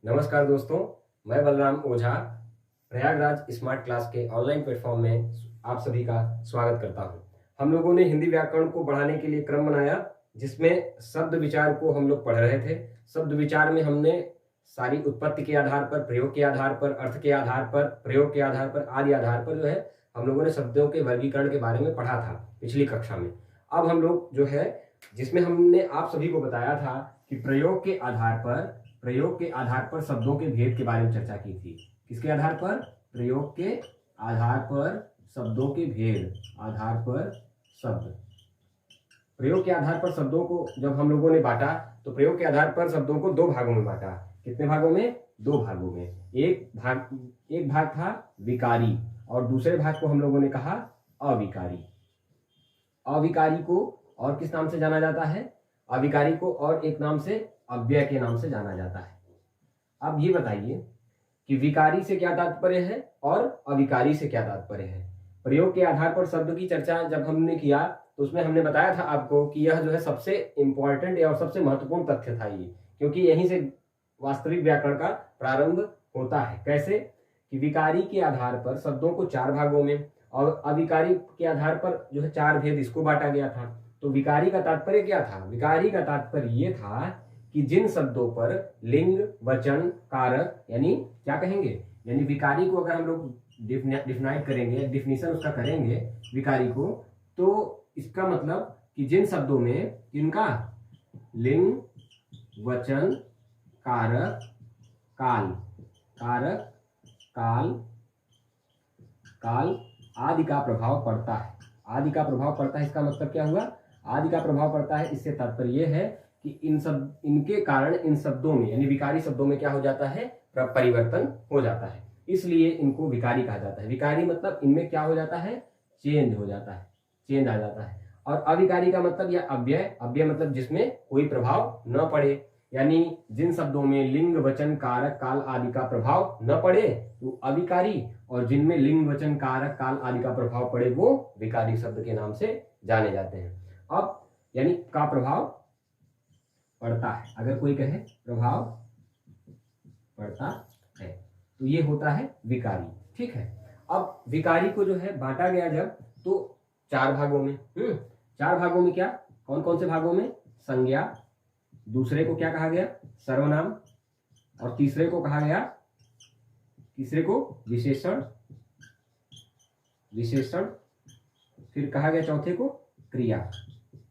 नमस्कार दोस्तों, मैं बलराम ओझा प्रयागराज स्मार्ट क्लास के ऑनलाइन प्लेटफॉर्म में आप सभी का स्वागत करता हूं। हम लोगों ने हिंदी व्याकरण को बढ़ाने के लिए क्रम बनाया, जिसमें शब्द विचार को हम लोग पढ़ रहे थे। शब्द विचार में हमने सारी उत्पत्ति के आधार पर, प्रयोग के आधार पर, अर्थ के आधार पर, प्रयोग के आधार पर, आदि आधार पर जो है हम लोगों ने शब्दों के वर्गीकरण के बारे में पढ़ा था पिछली कक्षा में। अब हम लोग जो है, जिसमें हमने आप सभी को बताया था कि प्रयोग के आधार पर शब्दों के भेद के बारे में चर्चा की थी। किसके आधार पर? प्रयोग के आधार पर शब्दों के भेद। आधार पर शब्द, प्रयोग के आधार पर शब्दों को जब हम लोगों ने बांटा तो प्रयोग के आधार पर शब्दों को दो भागों में बांटा। कितने भागों में? दो भागों में। एक भाग था विकारी और दूसरे भाग को हम लोगों ने कहा अविकारी। अविकारी को और किस नाम से जाना जाता है? अविकारी को और एक नाम से अव्यय के नाम से जाना जाता है। अब ये बताइए कि विकारी से क्या तात्पर्य है और अविकारी से क्या तात्पर्य है। प्रयोग के आधार पर शब्द की चर्चा जब हमने किया तो उसमें हमने बताया था आपको कि यह जो है सबसे इंपॉर्टेंट और सबसे महत्वपूर्ण तथ्य था ये, क्योंकि यहीं से वास्तविक व्याकरण का प्रारंभ होता है। कैसे? कि विकारी के आधार पर शब्दों को चार भागों में और अविकारी के आधार पर जो है चार भेद, इसको बांटा गया था। तो विकारी का तात्पर्य क्या था? विकारी का तात्पर्य ये था कि जिन शब्दों पर लिंग, वचन, कारक, यानी क्या कहेंगे, यानी विकारी को अगर हम लोग डिफाइन करेंगे, डिफिनीशन उसका करेंगे विकारी को, तो इसका मतलब कि जिन शब्दों में इनका लिंग, वचन, कारक, काल आदि का प्रभाव पड़ता है। आदि का प्रभाव पड़ता है, इसका मतलब क्या हुआ? आदि का प्रभाव पड़ता है, इससे तात्पर्य यह है कि इनके कारण इन शब्दों में, यानी विकारी शब्दों में क्या हो जाता है? परिवर्तन हो जाता है। इसलिए इनको विकारी कहा जाता है। विकारी मतलब इनमें क्या हो जाता है? चेंज हो जाता है, चेंज आ जाता है। और अविकारी का मतलब या अव्यय, अव्यय मतलब जिसमें कोई प्रभाव न पड़े, यानी जिन शब्दों में लिंग, वचन, कारक, काल आदि का प्रभाव न पड़े तो अविकारी, और जिनमें लिंग, वचन, कारक, काल आदि का प्रभाव पड़े वो विकारी शब्द के नाम से जाने जाते हैं। अब यानी का प्रभाव पड़ता है, अगर कोई कहे प्रभाव पड़ता है तो ये होता है विकारी। ठीक है। अब विकारी को जो है बांटा गया जब, तो चार भागों में। चार भागों में क्या? कौन कौन से भागों में? संज्ञा, दूसरे को क्या कहा गया? सर्वनाम, और तीसरे को कहा गया, तीसरे को विशेषण, फिर कहा गया चौथे को क्रिया।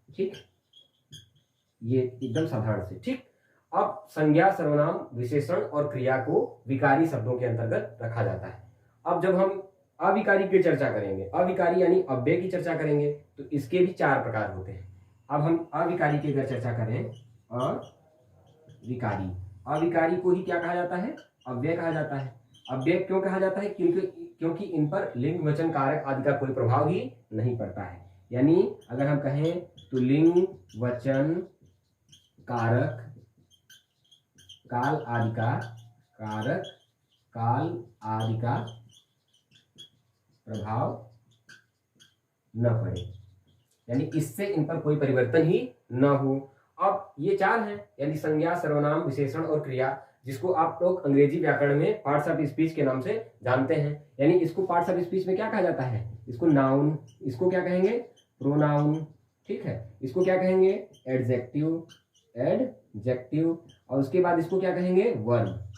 ठीक, ये एकदम साधारण से। ठीक। अब संज्ञा, सर्वनाम, विशेषण और क्रिया को विकारी शब्दों के अंतर्गत रखा जाता है। अब जब हम अविकारी की चर्चा करेंगे, अविकारी यानी अव्यय की चर्चा करेंगे, तो इसके भी चार प्रकार होते हैं। अब हम अविकारी की अगर चर्चा करें, अविकारी को ही क्या कहा जाता है? अव्यय कहा जाता है। अव्यय क्यों कहा जाता है? क्योंकि इन पर लिंग, वचन, कारक आदि का कोई प्रभाव ही नहीं पड़ता है। यानी अगर हम कहें तो लिंग, वचन, कारक, काल आदि का प्रभाव न पड़े, यानी इससे इन पर कोई परिवर्तन ही न हो। अब ये चार हैं, यानी संज्ञा, सर्वनाम, विशेषण और क्रिया, जिसको आप लोग अंग्रेजी व्याकरण में पार्ट्स ऑफ स्पीच के नाम से जानते हैं। यानी इसको पार्ट्स ऑफ स्पीच में क्या कहा जाता है? इसको नाउन, इसको क्या कहेंगे? प्रोनाउन। ठीक है। इसको क्या कहेंगे? एडजेक्टिव, और उसके बाद इसको क्या कहेंगे? वर्ब।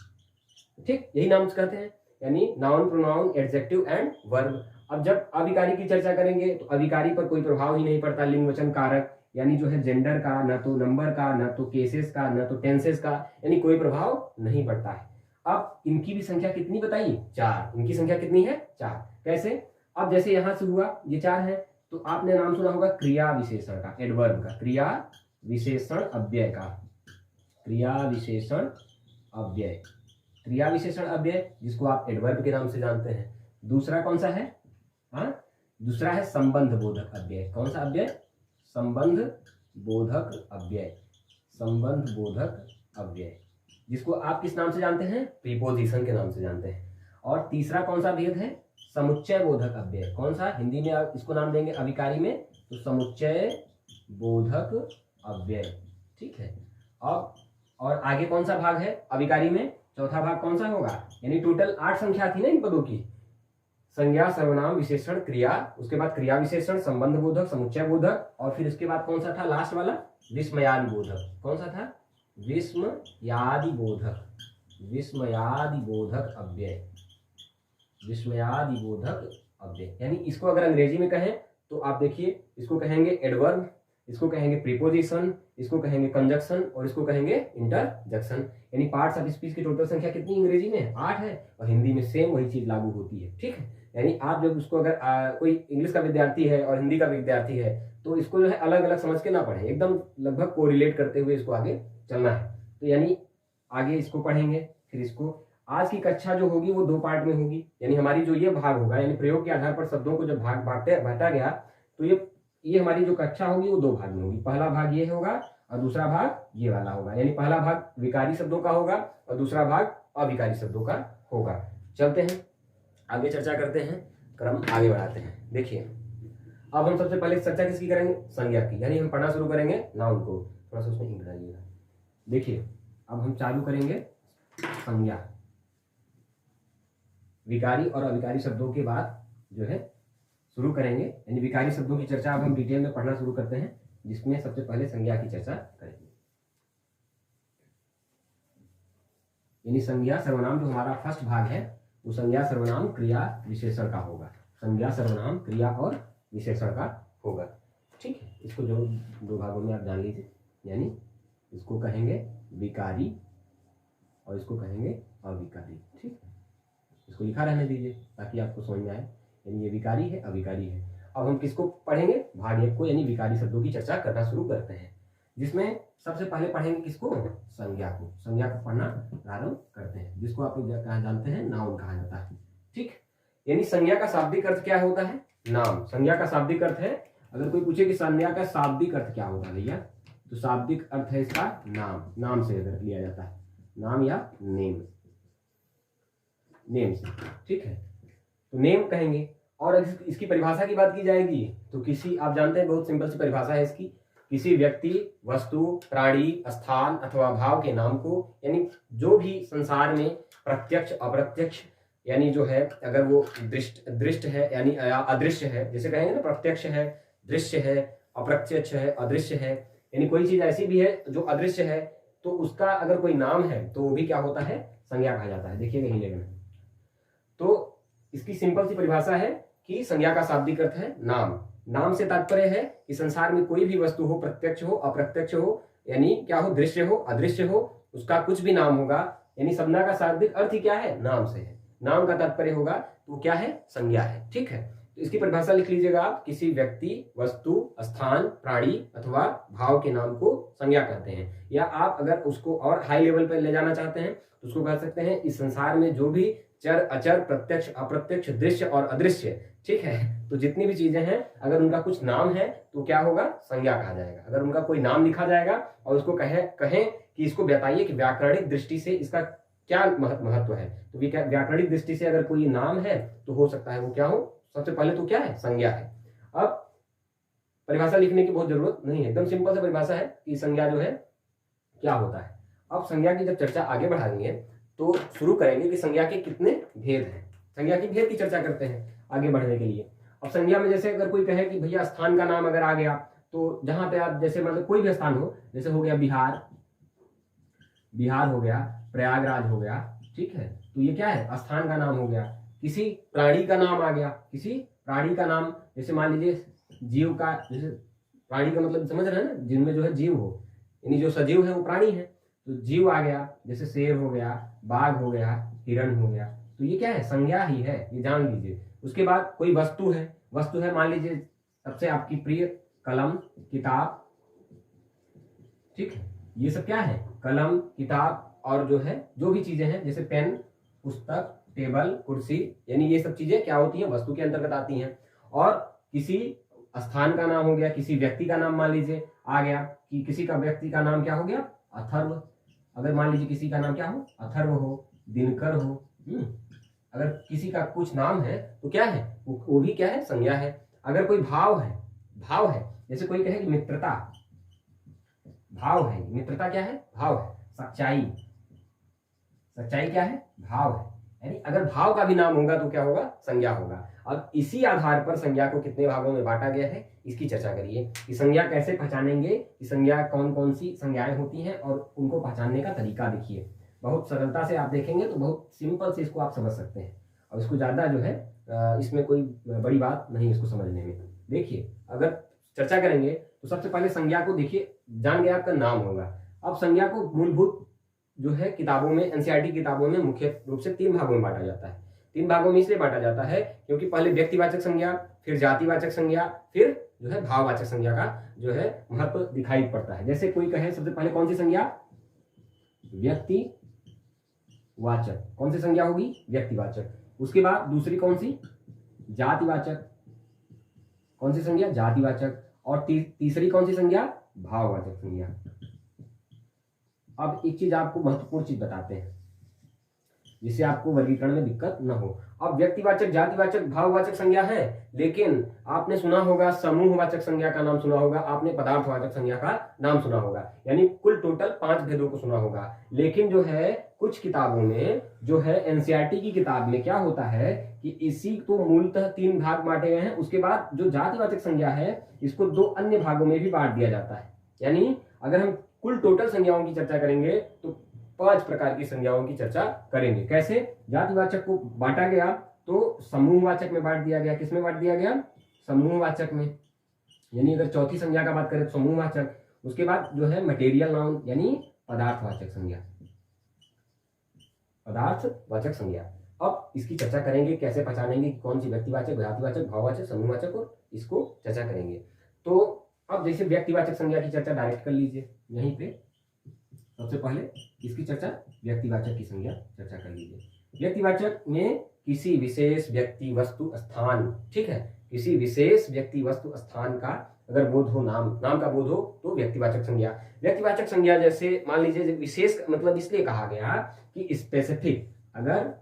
ठीक, यही नाम कहते हैं, यानी noun, pronoun, adjective and verb. अब जब अविकारी की चर्चा करेंगे तो अविकारी पर कोई प्रभाव ही नहीं पड़ता, लिंग, वचन, कारक, यानी जो है जेंडर का, न तो नंबर का, न तो केसेस का, न तो टेंसेस का, यानी कोई प्रभाव नहीं पड़ता है। अब इनकी भी संख्या कितनी बताइए? चार। इनकी संख्या कितनी है? चार। कैसे? अब जैसे यहां से हुआ, ये चार है, तो आपने नाम सुना होगा क्रिया विशेषण का, एडवर्ब का, क्रिया विशेषण अव्यय का, क्रिया विशेषण अव्यय, जिसको आप एडवर्ब के नाम से जानते हैं। दूसरा कौन सा है? दूसरा है संबंध बोधक अव्यय। कौन सा अव्यय? संबंध बोधक अव्यय, जिसको आप किस नाम से जानते हैं? प्रीपोजिशन के नाम से जानते हैं। और तीसरा कौन सा भेद है? समुच्चय बोधक अव्यय। कौन सा? हिंदी में आप इसको नाम देंगे अविकारी में तो समुच्चय बोधक अव्यय। ठीक है। अब और आगे कौन सा भाग है अविकारी में? चौथा भाग कौन सा होगा, यानी टोटल 8 संख्या थी ना इन पदों की, संज्ञा सर्वनाम विशेषण क्रिया, उसके बाद क्रिया विशेषण, संबंध बोधक, समुच्चय बोधक, और फिर उसके बाद कौन सा था लास्ट वाला, विस्मयादि बोधक। कौन सा था, विस्मयादि बोधक, विस्मयादि बोधक अव्यय, विस्मयादि बोधक अव्यय। यानी इसको अगर अंग्रेजी में कहें तो आप देखिए, इसको कहेंगे एडवर्ब, इसको कहेंगे प्रीपोजिशन, इसको कहेंगे कंजक्शन, और इसको कहेंगे इंटरजेक्शन। यानी पार्ट्स ऑफ स्पीच की टोटल संख्या कितनी अंग्रेजी में 8 है, और हिंदी में सेम वही चीज लागू होती है। ठीक है, यानी आप जब उसको अगर कोई इंग्लिश का विद्यार्थी है और हिंदी का विद्यार्थी है तो इसको जो है अलग अलग समझ के ना पढ़े, एकदम लगभग कोरिलेट करते हुए इसको आगे चलना है। तो यानी आगे इसको पढ़ेंगे, फिर इसको, आज की कक्षा जो होगी वो 2 पार्ट में होगी। यानी हमारी जो ये भाग होगा, यानी प्रयोग के आधार पर शब्दों को जब भाग बांटा गया तो ये हमारी जो कक्षा होगी वो 2 भाग में होगी। पहला भाग ये होगा और दूसरा भाग ये वाला होगा। यानी पहला भाग विकारी शब्दों का होगा और दूसरा भाग अविकारी शब्दों का होगा। चलते हैं आगे, चर्चा करते हैं, क्रम आगे बढ़ाते हैं। देखिए अब हम सबसे पहले चर्चा किसकी करेंगे, संज्ञा की। यानी हम पढ़ना शुरू करेंगे नाउन को, थोड़ा सा उसमें हिंट डालिएगा। देखिए अब हम चालू करेंगे संज्ञा, विकारी और अविकारी शब्दों के बाद जो है शुरू करेंगे। यानी विकारी शब्दों की चर्चा अब हम डिटेल में पढ़ना शुरू करते हैं, जिसमें सबसे पहले संज्ञा की चर्चा करेंगे। यानी संज्ञा सर्वनाम जो हमारा फर्स्ट भाग है वो संज्ञा सर्वनाम क्रिया विशेषण का होगा, संज्ञा सर्वनाम क्रिया और विशेषण का होगा। ठीक है, इसको जो 2 भागों में आप जान लीजिए। यानी इसको कहेंगे विकारी और इसको कहेंगे अविकारी। ठीक है, इसको लिखा रहने दीजिए ताकि आपको समझ में आए। यानी ये विकारी है, अविकारी है। अब हम किसको पढ़ेंगे, भाग 1 को, यानी विकारी शब्दों की चर्चा करना शुरू करते हैं, जिसमें सबसे पहले पढ़ेंगे किसको, संज्ञा को। संज्ञा को पढ़ना प्रारंभ करते हैं, जिसको आप लोग जानते हैं नाउन कहा जाता है। ठीक, यानी संज्ञा का शाब्दिक अर्थ क्या होता है, नाम। संज्ञा का शाब्दिक अर्थ है, अगर कोई पूछे कि संज्ञा का शाब्दिक अर्थ क्या होता है भैया, तो शाब्दिक अर्थ है इसका नाम, नाम से अगर लिया जाता है, नाम या नेम, नेम से। ठीक है, तो नेम कहेंगे। और इसकी परिभाषा की बात की जाएगी तो किसी, आप जानते हैं बहुत सिंपल सी परिभाषा है इसकी, किसी व्यक्ति, वस्तु, प्राणी, स्थान अथवा भाव के नाम को, यानी जो भी संसार में प्रत्यक्ष अप्रत्यक्ष, यानी जो है अगर वो दृष्ट है यानी अदृश्य है, जैसे कहेंगे ना प्रत्यक्ष है, दृश्य है, अप्रत्यक्ष है, अदृश्य है, यानी कोई चीज ऐसी भी है जो अदृश्य है तो उसका अगर कोई नाम है तो वो भी क्या होता है, संज्ञा कहा जाता है। देखिएगा ही लेकिन, तो इसकी सिंपल सी परिभाषा है कि संज्ञा का शाब्दिक अर्थ है नाम। नाम से तात्पर्य है कि संसार में कोई भी वस्तु हो, प्रत्यक्ष हो, अप्रत्यक्ष हो, यानी क्या हो, दृश्य हो, अदृश्य हो, उसका कुछ भी नाम होगा। यानी संज्ञा का शाब्दिक अर्थ ही क्या है, नाम से है। नाम का तात्पर्य होगा तो क्या है, संज्ञा है। ठीक है, तो इसकी परिभाषा लिख लीजिएगा आप, किसी व्यक्ति, वस्तु, स्थान, प्राणी अथवा भाव के नाम को संज्ञा कहते हैं। या आप अगर उसको और हाई लेवल पर ले जाना चाहते हैं तो उसको कह सकते हैं इस संसार में जो भी चर, अचर, प्रत्यक्ष, अप्रत्यक्ष, दृश्य और अदृश्य, ठीक है, तो जितनी भी चीजें हैं अगर उनका कुछ नाम है तो क्या होगा, संज्ञा कहा जाएगा। अगर उनका कोई नाम लिखा जाएगा और उसको कहें कि इसको बताइए कि व्याकरणिक दृष्टि से इसका क्या महत्व है, तो व्याकरणिक दृष्टि से अगर कोई नाम है तो हो सकता है वो क्या हो, सबसे पहले तो क्या है, संज्ञा है। अब परिभाषा लिखने की बहुत जरूरत नहीं है, एकदम सिंपल से परिभाषा है कि संज्ञा जो है क्या होता है। अब संज्ञा की जब चर्चा आगे बढ़ाएंगे तो शुरू करेंगे कि संज्ञा के कितने भेद हैं, संज्ञा की भेद की चर्चा करते हैं आगे बढ़ने के लिए। अब संज्ञा में जैसे अगर कोई कहे कि भैया स्थान का नाम अगर आ गया तो जहां पे आप जैसे मतलब कोई भी स्थान हो, जैसे हो गया बिहार, बिहार हो गया, प्रयागराज हो गया, ठीक है, तो ये क्या है, स्थान का नाम हो गया। किसी प्राणी का नाम आ गया, किसी प्राणी का नाम, जैसे मान लीजिए जीव का, जैसे प्राणी का मतलब समझ रहे हैं ना, जिनमें जो है जीव हो, यानी जो सजीव है वो प्राणी है, तो जीव आ गया, जैसे शेर हो गया, बाघ हो गया, हिरण हो गया, तो ये क्या है, संज्ञा ही है, ये जान लीजिए। उसके बाद कोई वस्तु है, मान लीजिए सबसे आपकी प्रिय कलम, किताब, ठीक है, ये सब क्या है, कलम, किताब, और जो है जो भी चीजें हैं जैसे पेन, पुस्तक, टेबल, कुर्सी, यानी ये सब चीजें क्या होती हैं, वस्तु के अंतर्गत आती हैं। और किसी स्थान का नाम हो गया, किसी व्यक्ति का नाम मान लीजिए आ गया, कि किसी का व्यक्ति का नाम क्या हो गया, अथर्व। अगर मान लीजिए किसी का नाम क्या हो, अथर्व हो, दिनकर हो, अगर किसी का कुछ नाम है तो क्या है, वो भी क्या है, संज्ञा है। अगर कोई भाव है, जैसे कोई कहे कि मित्रता, भाव है, मित्रता क्या है, भाव है, सच्चाई, सच्चाई क्या है? भाव है। यानी अगर भाव का भी नाम होगा तो क्या होगा? संज्ञा होगा। अब इसी आधार पर संज्ञा को कितने भागों में बांटा गया है, इसकी चर्चा करिए कि संज्ञा कैसे पहचानेंगे, कि संज्ञा कौन कौन सी संज्ञाएं होती हैं और उनको पहचानने का तरीका देखिए। बहुत सरलता से आप देखेंगे तो बहुत सिंपल से इसको आप समझ सकते हैं, और इसको ज़्यादा जो है इसमें कोई बड़ी बात नहीं इसको समझने में। देखिए, अगर चर्चा करेंगे तो सबसे पहले संज्ञा को देखिए, जान गया आपका नाम होगा। अब संज्ञा को मूलभूत जो है किताबों में, एनसीईआरटी किताबों में मुख्य रूप से 3 भागों में बांटा जाता है। 3 भागों में इसलिए बांटा जाता है क्योंकि पहले व्यक्तिवाचक संज्ञा, फिर जातिवाचक संज्ञा, फिर जो है भाववाचक संज्ञा का जो है महत्व दिखाई पड़ता है। जैसे कोई कहे सबसे पहले कौन सी संज्ञा? व्यक्तिवाचक। कौन सी संज्ञा होगी? व्यक्तिवाचक। उसके बाद दूसरी कौन सी? जातिवाचक। कौन सी संज्ञा? जातिवाचक। और तीसरी कौन सी संज्ञा? भाववाचक संज्ञा। अब एक चीज आपको महत्वपूर्ण चीज बताते हैं जिससे आपको वर्गीकरण में दिक्कत न हो। अब व्यक्तिवाचक, जातिवाचक, भाववाचक संज्ञा है, लेकिन आपने सुना होगा समूहवाचक संज्ञा का नाम सुना होगा, आपने पदार्थवाचक संज्ञा का नाम सुना होगा, यानी कुल टोटल 5 भेदों को सुना होगा। लेकिन जो है कुछ किताबों में जो है एनसीईआरटी की किताब में क्या होता है कि इसी को मूलतः 3 भाग बांटे गए हैं। उसके बाद जो जातिवाचक संज्ञा है इसको 2 अन्य भागों में भी बांट दिया जाता है। यानी अगर हम कुल टोटल संज्ञाओं की चर्चा करेंगे तो 5 प्रकार की संज्ञाओं की चर्चा करेंगे। कैसे? जातिवाचक को बांटा गया तो समूहवाचक में बांट दिया गया। किसमें बांट दिया गया? समूहवाचक में। यानी अगर चौथी संज्ञा का बात करें तो समूहवाचक। उसके बाद जो है मटेरियल नाउन यानी पदार्थवाचक संज्ञा, पदार्थवाचक संज्ञा। अब इसकी चर्चा करेंगे, कैसे पहचानेंगे कौन सी व्यक्तिवाचक, जातिवाचक, भाववाचक, समूहवाचक, और इसको चर्चा करेंगे। तो अब जैसे व्यक्तिवाचक संज्ञा की चर्चा डायरेक्ट कर लीजिए यहीं पे। सबसे पहले इसकी चर्चा व्यक्तिवाचक की संज्ञा चर्चा कर लीजिए। व्यक्तिवाचक में किसी विशेष व्यक्ति, वस्तु, स्थान, ठीक है, किसी विशेष व्यक्ति, वस्तु, स्थान का अगर बोध हो, नाम का बोध हो तो व्यक्तिवाचक संज्ञा। व्यक्तिवाचक संज्ञा जैसे मान लीजिए विशेष, मतलब इसलिए कहा गया कि स्पेसिफिक, अगर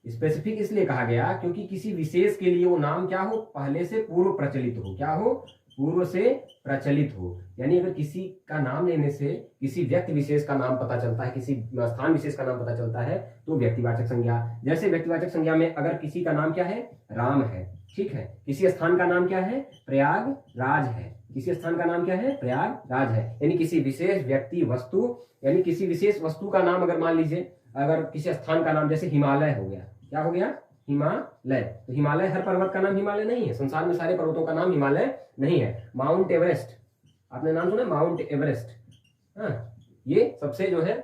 स्पेसिफिक इसलिए कहा गया क्योंकि किसी विशेष के लिए वो नाम क्या हो? पहले से पूर्व प्रचलित हो। क्या हो? पूर्व से प्रचलित हो। यानी अगर किसी का नाम लेने से किसी व्यक्ति विशेष का नाम पता चलता है, किसी स्थान विशेष का नाम पता चलता है तो व्यक्तिवाचक संज्ञा। जैसे व्यक्तिवाचक संज्ञा में अगर किसी का नाम क्या है? राम है, ठीक है, किसी स्थान का नाम क्या है? प्रयागराज है, किसी स्थान का नाम क्या है? प्रयागराज है। यानी किसी विशेष व्यक्ति, वस्तु, यानी किसी विशेष वस्तु का नाम अगर मान लीजिए, अगर किसी स्थान का नाम जैसे हिमालय हो गया, क्या हो गया? हिमालय। तो हिमालय हर पर्वत का नाम हिमालय नहीं है, संसार में सारे पर्वतों का नाम हिमालय नहीं है। माउंट एवरेस्ट, आपने नाम सुना? माउंट एवरेस्ट, हाँ, ये सबसे जो है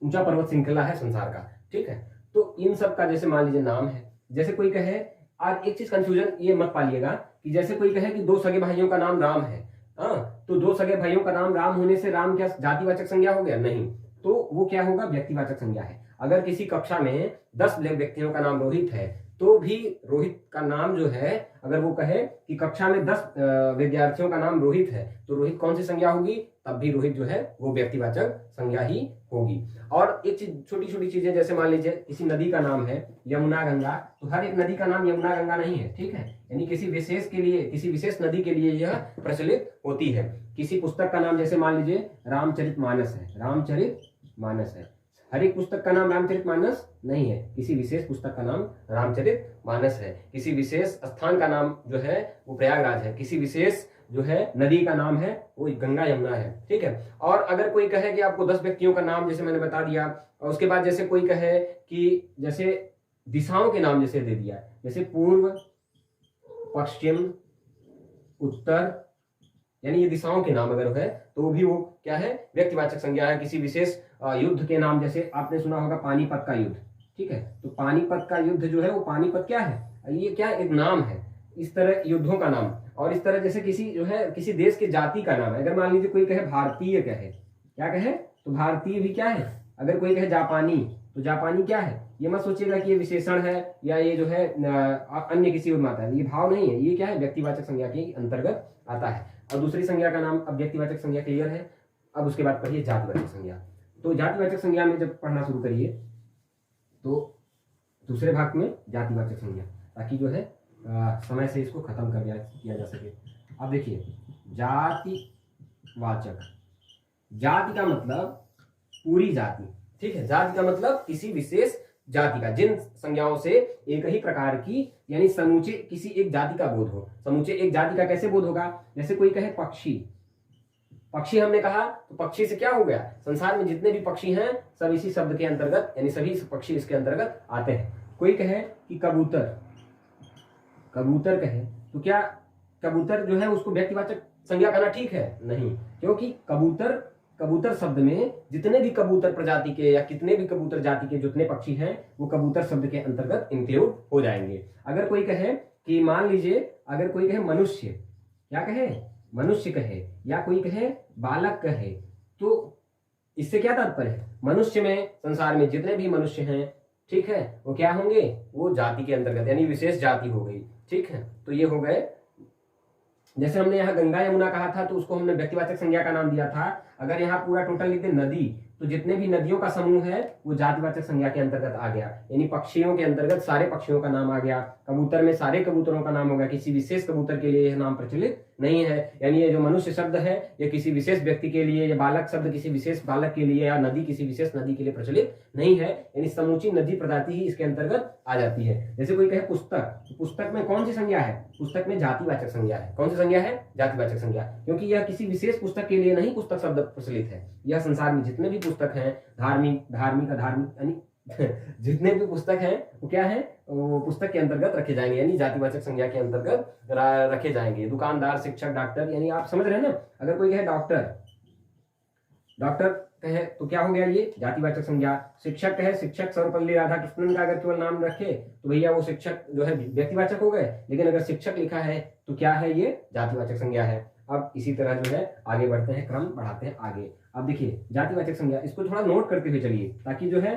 ऊंचा पर्वत श्रृंखला है संसार का, ठीक है। तो इन सब का जैसे मान लीजिए नाम है। जैसे कोई कहे, आज एक चीज कंफ्यूजन ये मत पालिएगा कि जैसे कोई कहे कि 2 सगे भाइयों का नाम राम है, हाँ, तो 2 सगे भाइयों का नाम राम होने से राम क्या जातिवाचक संज्ञा हो गया? नहीं, तो वो क्या होगा? व्यक्तिवाचक संज्ञा है। अगर किसी कक्षा में 10 व्यक्तियों का नाम रोहित है तो भी रोहित का नाम जो है, अगर वो कहे कि कक्षा में 10 विद्यार्थियों का नाम रोहित है तो रोहित कौन सी संज्ञा होगी? तब भी रोहित जो है वो व्यक्तिवाचक संज्ञा ही होगी। और एक चीज, छोटी छोटी चीजें, जैसे मान लीजिए किसी नदी का नाम है यमुना, गंगा, तो हर एक नदी का नाम यमुना, गंगा नहीं है, ठीक है। यानी किसी विशेष के लिए, किसी विशेष नदी के लिए यह प्रचलित होती है। किसी पुस्तक का नाम जैसे मान लीजिए रामचरितमानस है, रामचरितमानस है, हर एक पुस्तक का नाम रामचरितमानस नहीं है, किसी विशेष पुस्तक का नाम रामचरितमानस है। किसी विशेष स्थान का नाम जो है वो प्रयागराज है, किसी विशेष जो है नदी का नाम है वो गंगा यमुना है, ठीक है। और अगर कोई कहे कि आपको 10 व्यक्तियों का नाम जैसे मैंने बता दिया, और उसके बाद जैसे कोई कहे कि जैसे दिशाओं के नाम जैसे दे दिया, जैसे पूर्व, पश्चिम, उत्तर, यानी ये दिशाओं के नाम अगर है तो भी वो क्या है? व्यक्तिवाचक संज्ञा है। किसी विशेष युद्ध के नाम, जैसे आपने सुना होगा पानीपत का युद्ध, ठीक है, तो पानीपत का युद्ध जो है वो पानीपत क्या है? ये क्या एक नाम है, इस तरह युद्धों का नाम। और इस तरह जैसे किसी जो है किसी देश के जाति का नाम है, अगर मान लीजिए कोई कहे भारतीय कहे, क्या कहे? तो भारतीय भी क्या है। अगर कोई कहे जापानी, तो जापानी क्या है? ये मत सोचिएगा कि ये विशेषण है या ये जो है अन्य किसी और में आता है, ये भाव नहीं है, ये क्या है? व्यक्तिवाचक संज्ञा के अंतर्गत आता है। और दूसरी संज्ञा का नाम, अब व्यक्तिवाचक संज्ञा क्लियर है, अब उसके बाद पढ़िए जातिवाचक संज्ञा। तो जातिवाचक संज्ञा में जब पढ़ना शुरू करिए तो दूसरे भाग में जातिवाचक संज्ञा, ताकि जो है समय से इसको खत्म कर किया जा सके। अब देखिए जातिवाचक, जाति का मतलब पूरी जाति। ठीक है, जाति का मतलब किसी विशेष जाति का, जिन संज्ञाओं से एक ही प्रकार की यानी समूचे किसी एक जाति का बोध हो। समूचे एक जाति का कैसे बोध होगा? जैसे कोई कहे पक्षी, पक्षी हमने कहा तो पक्षी से क्या हो गया, संसार में जितने भी पक्षी हैं सब इसी शब्द के अंतर्गत यानी सभी पक्षी इसके अंतर्गत आते हैं। कोई कहे कि कबूतर, कबूतर कहे तो क्या कबूतर जो है उसको व्यक्तिवाचक संज्ञा करना ठीक है? नहीं, क्योंकि कबूतर, कबूतर शब्द में जितने भी कबूतर प्रजाति के या कितने भी कबूतर जाति के जितने पक्षी हैं वो कबूतर शब्द के अंतर्गत इंक्लूड हो जाएंगे। अगर कोई कहे कि मान लीजिए अगर कोई कहे मनुष्य, क्या कहे? मनुष्य कहे, या कोई कहे बालक कहे, तो इससे क्या तात्पर्य है? मनुष्य में संसार में जितने भी मनुष्य हैं, ठीक है, वो क्या होंगे? वो जाति के अंतर्गत यानी विशेष जाति हो गई। ठीक है, तो ये हो गए। जैसे हमने यहाँ गंगा यमुना कहा था तो उसको हमने व्यक्तिवाचक संज्ञा का नाम दिया था। अगर यहाँ पूरा टोटल लिख दे नदी, तो जितने भी नदियों का समूह है वो जातिवाचक संज्ञा के अंतर्गत आ गया, यानी पक्षियों के अंतर्गत सारे पक्षियों का नाम आ गया। कबूतर में सारे कबूतरों का नाम हो गया, किसी विशेष कबूतर के लिए यह नाम प्रचलित नहीं है। यानी ये जो मनुष्य शब्द है ये किसी विशेष व्यक्ति के लिए, या बालक शब्द किसी विशेष बालक के लिए, या नदी किसी विशेष नदी के लिए प्रचलित नहीं है, यानी समूची नदी प्रजाति ही इसके अंतर्गत आ जाती है। जैसे कोई कहे पुस्तक, तो पुस्तक में कौन सी संज्ञा है? पुस्तक में जातिवाचक संज्ञा है। कौन सी संज्ञा है? जातिवाचक संज्ञा, क्योंकि यह किसी विशेष पुस्तक के लिए नहीं पुस्तक शब्द प्रचलित है। यह संसार में जितने भी पुस्तक हैं, धार्मिक यानी जितने भी पुस्तक हैं वो क्या है? वो पुस्तक के अंतर्गत रखे जाएंगे, यानी जातिवाचक संज्ञा के अंतर्गत रखे जाएंगे। दुकानदार, शिक्षक, डॉक्टर, यानी आप समझ रहे हैं ना। अगर कोई कहे डॉक्टर, डॉक्टर कहे तो क्या हो गया? ये जातिवाचक संज्ञा। शिक्षक कहे, शिक्षक सर्वपल्ली राधाकृष्णन का अगर केवल नाम रखे तो भैया वो शिक्षक जो है व्यक्तिवाचक हो गए, लेकिन अगर शिक्षक लिखा है तो क्या है? ये जातिवाचक संज्ञा है। अब इसी तरह जो है आगे बढ़ते हैं, क्रम बढ़ाते हैं आगे। अब देखिए जातिवाचक संज्ञा, इसको थोड़ा नोट करते हुए चलिए ताकि जो है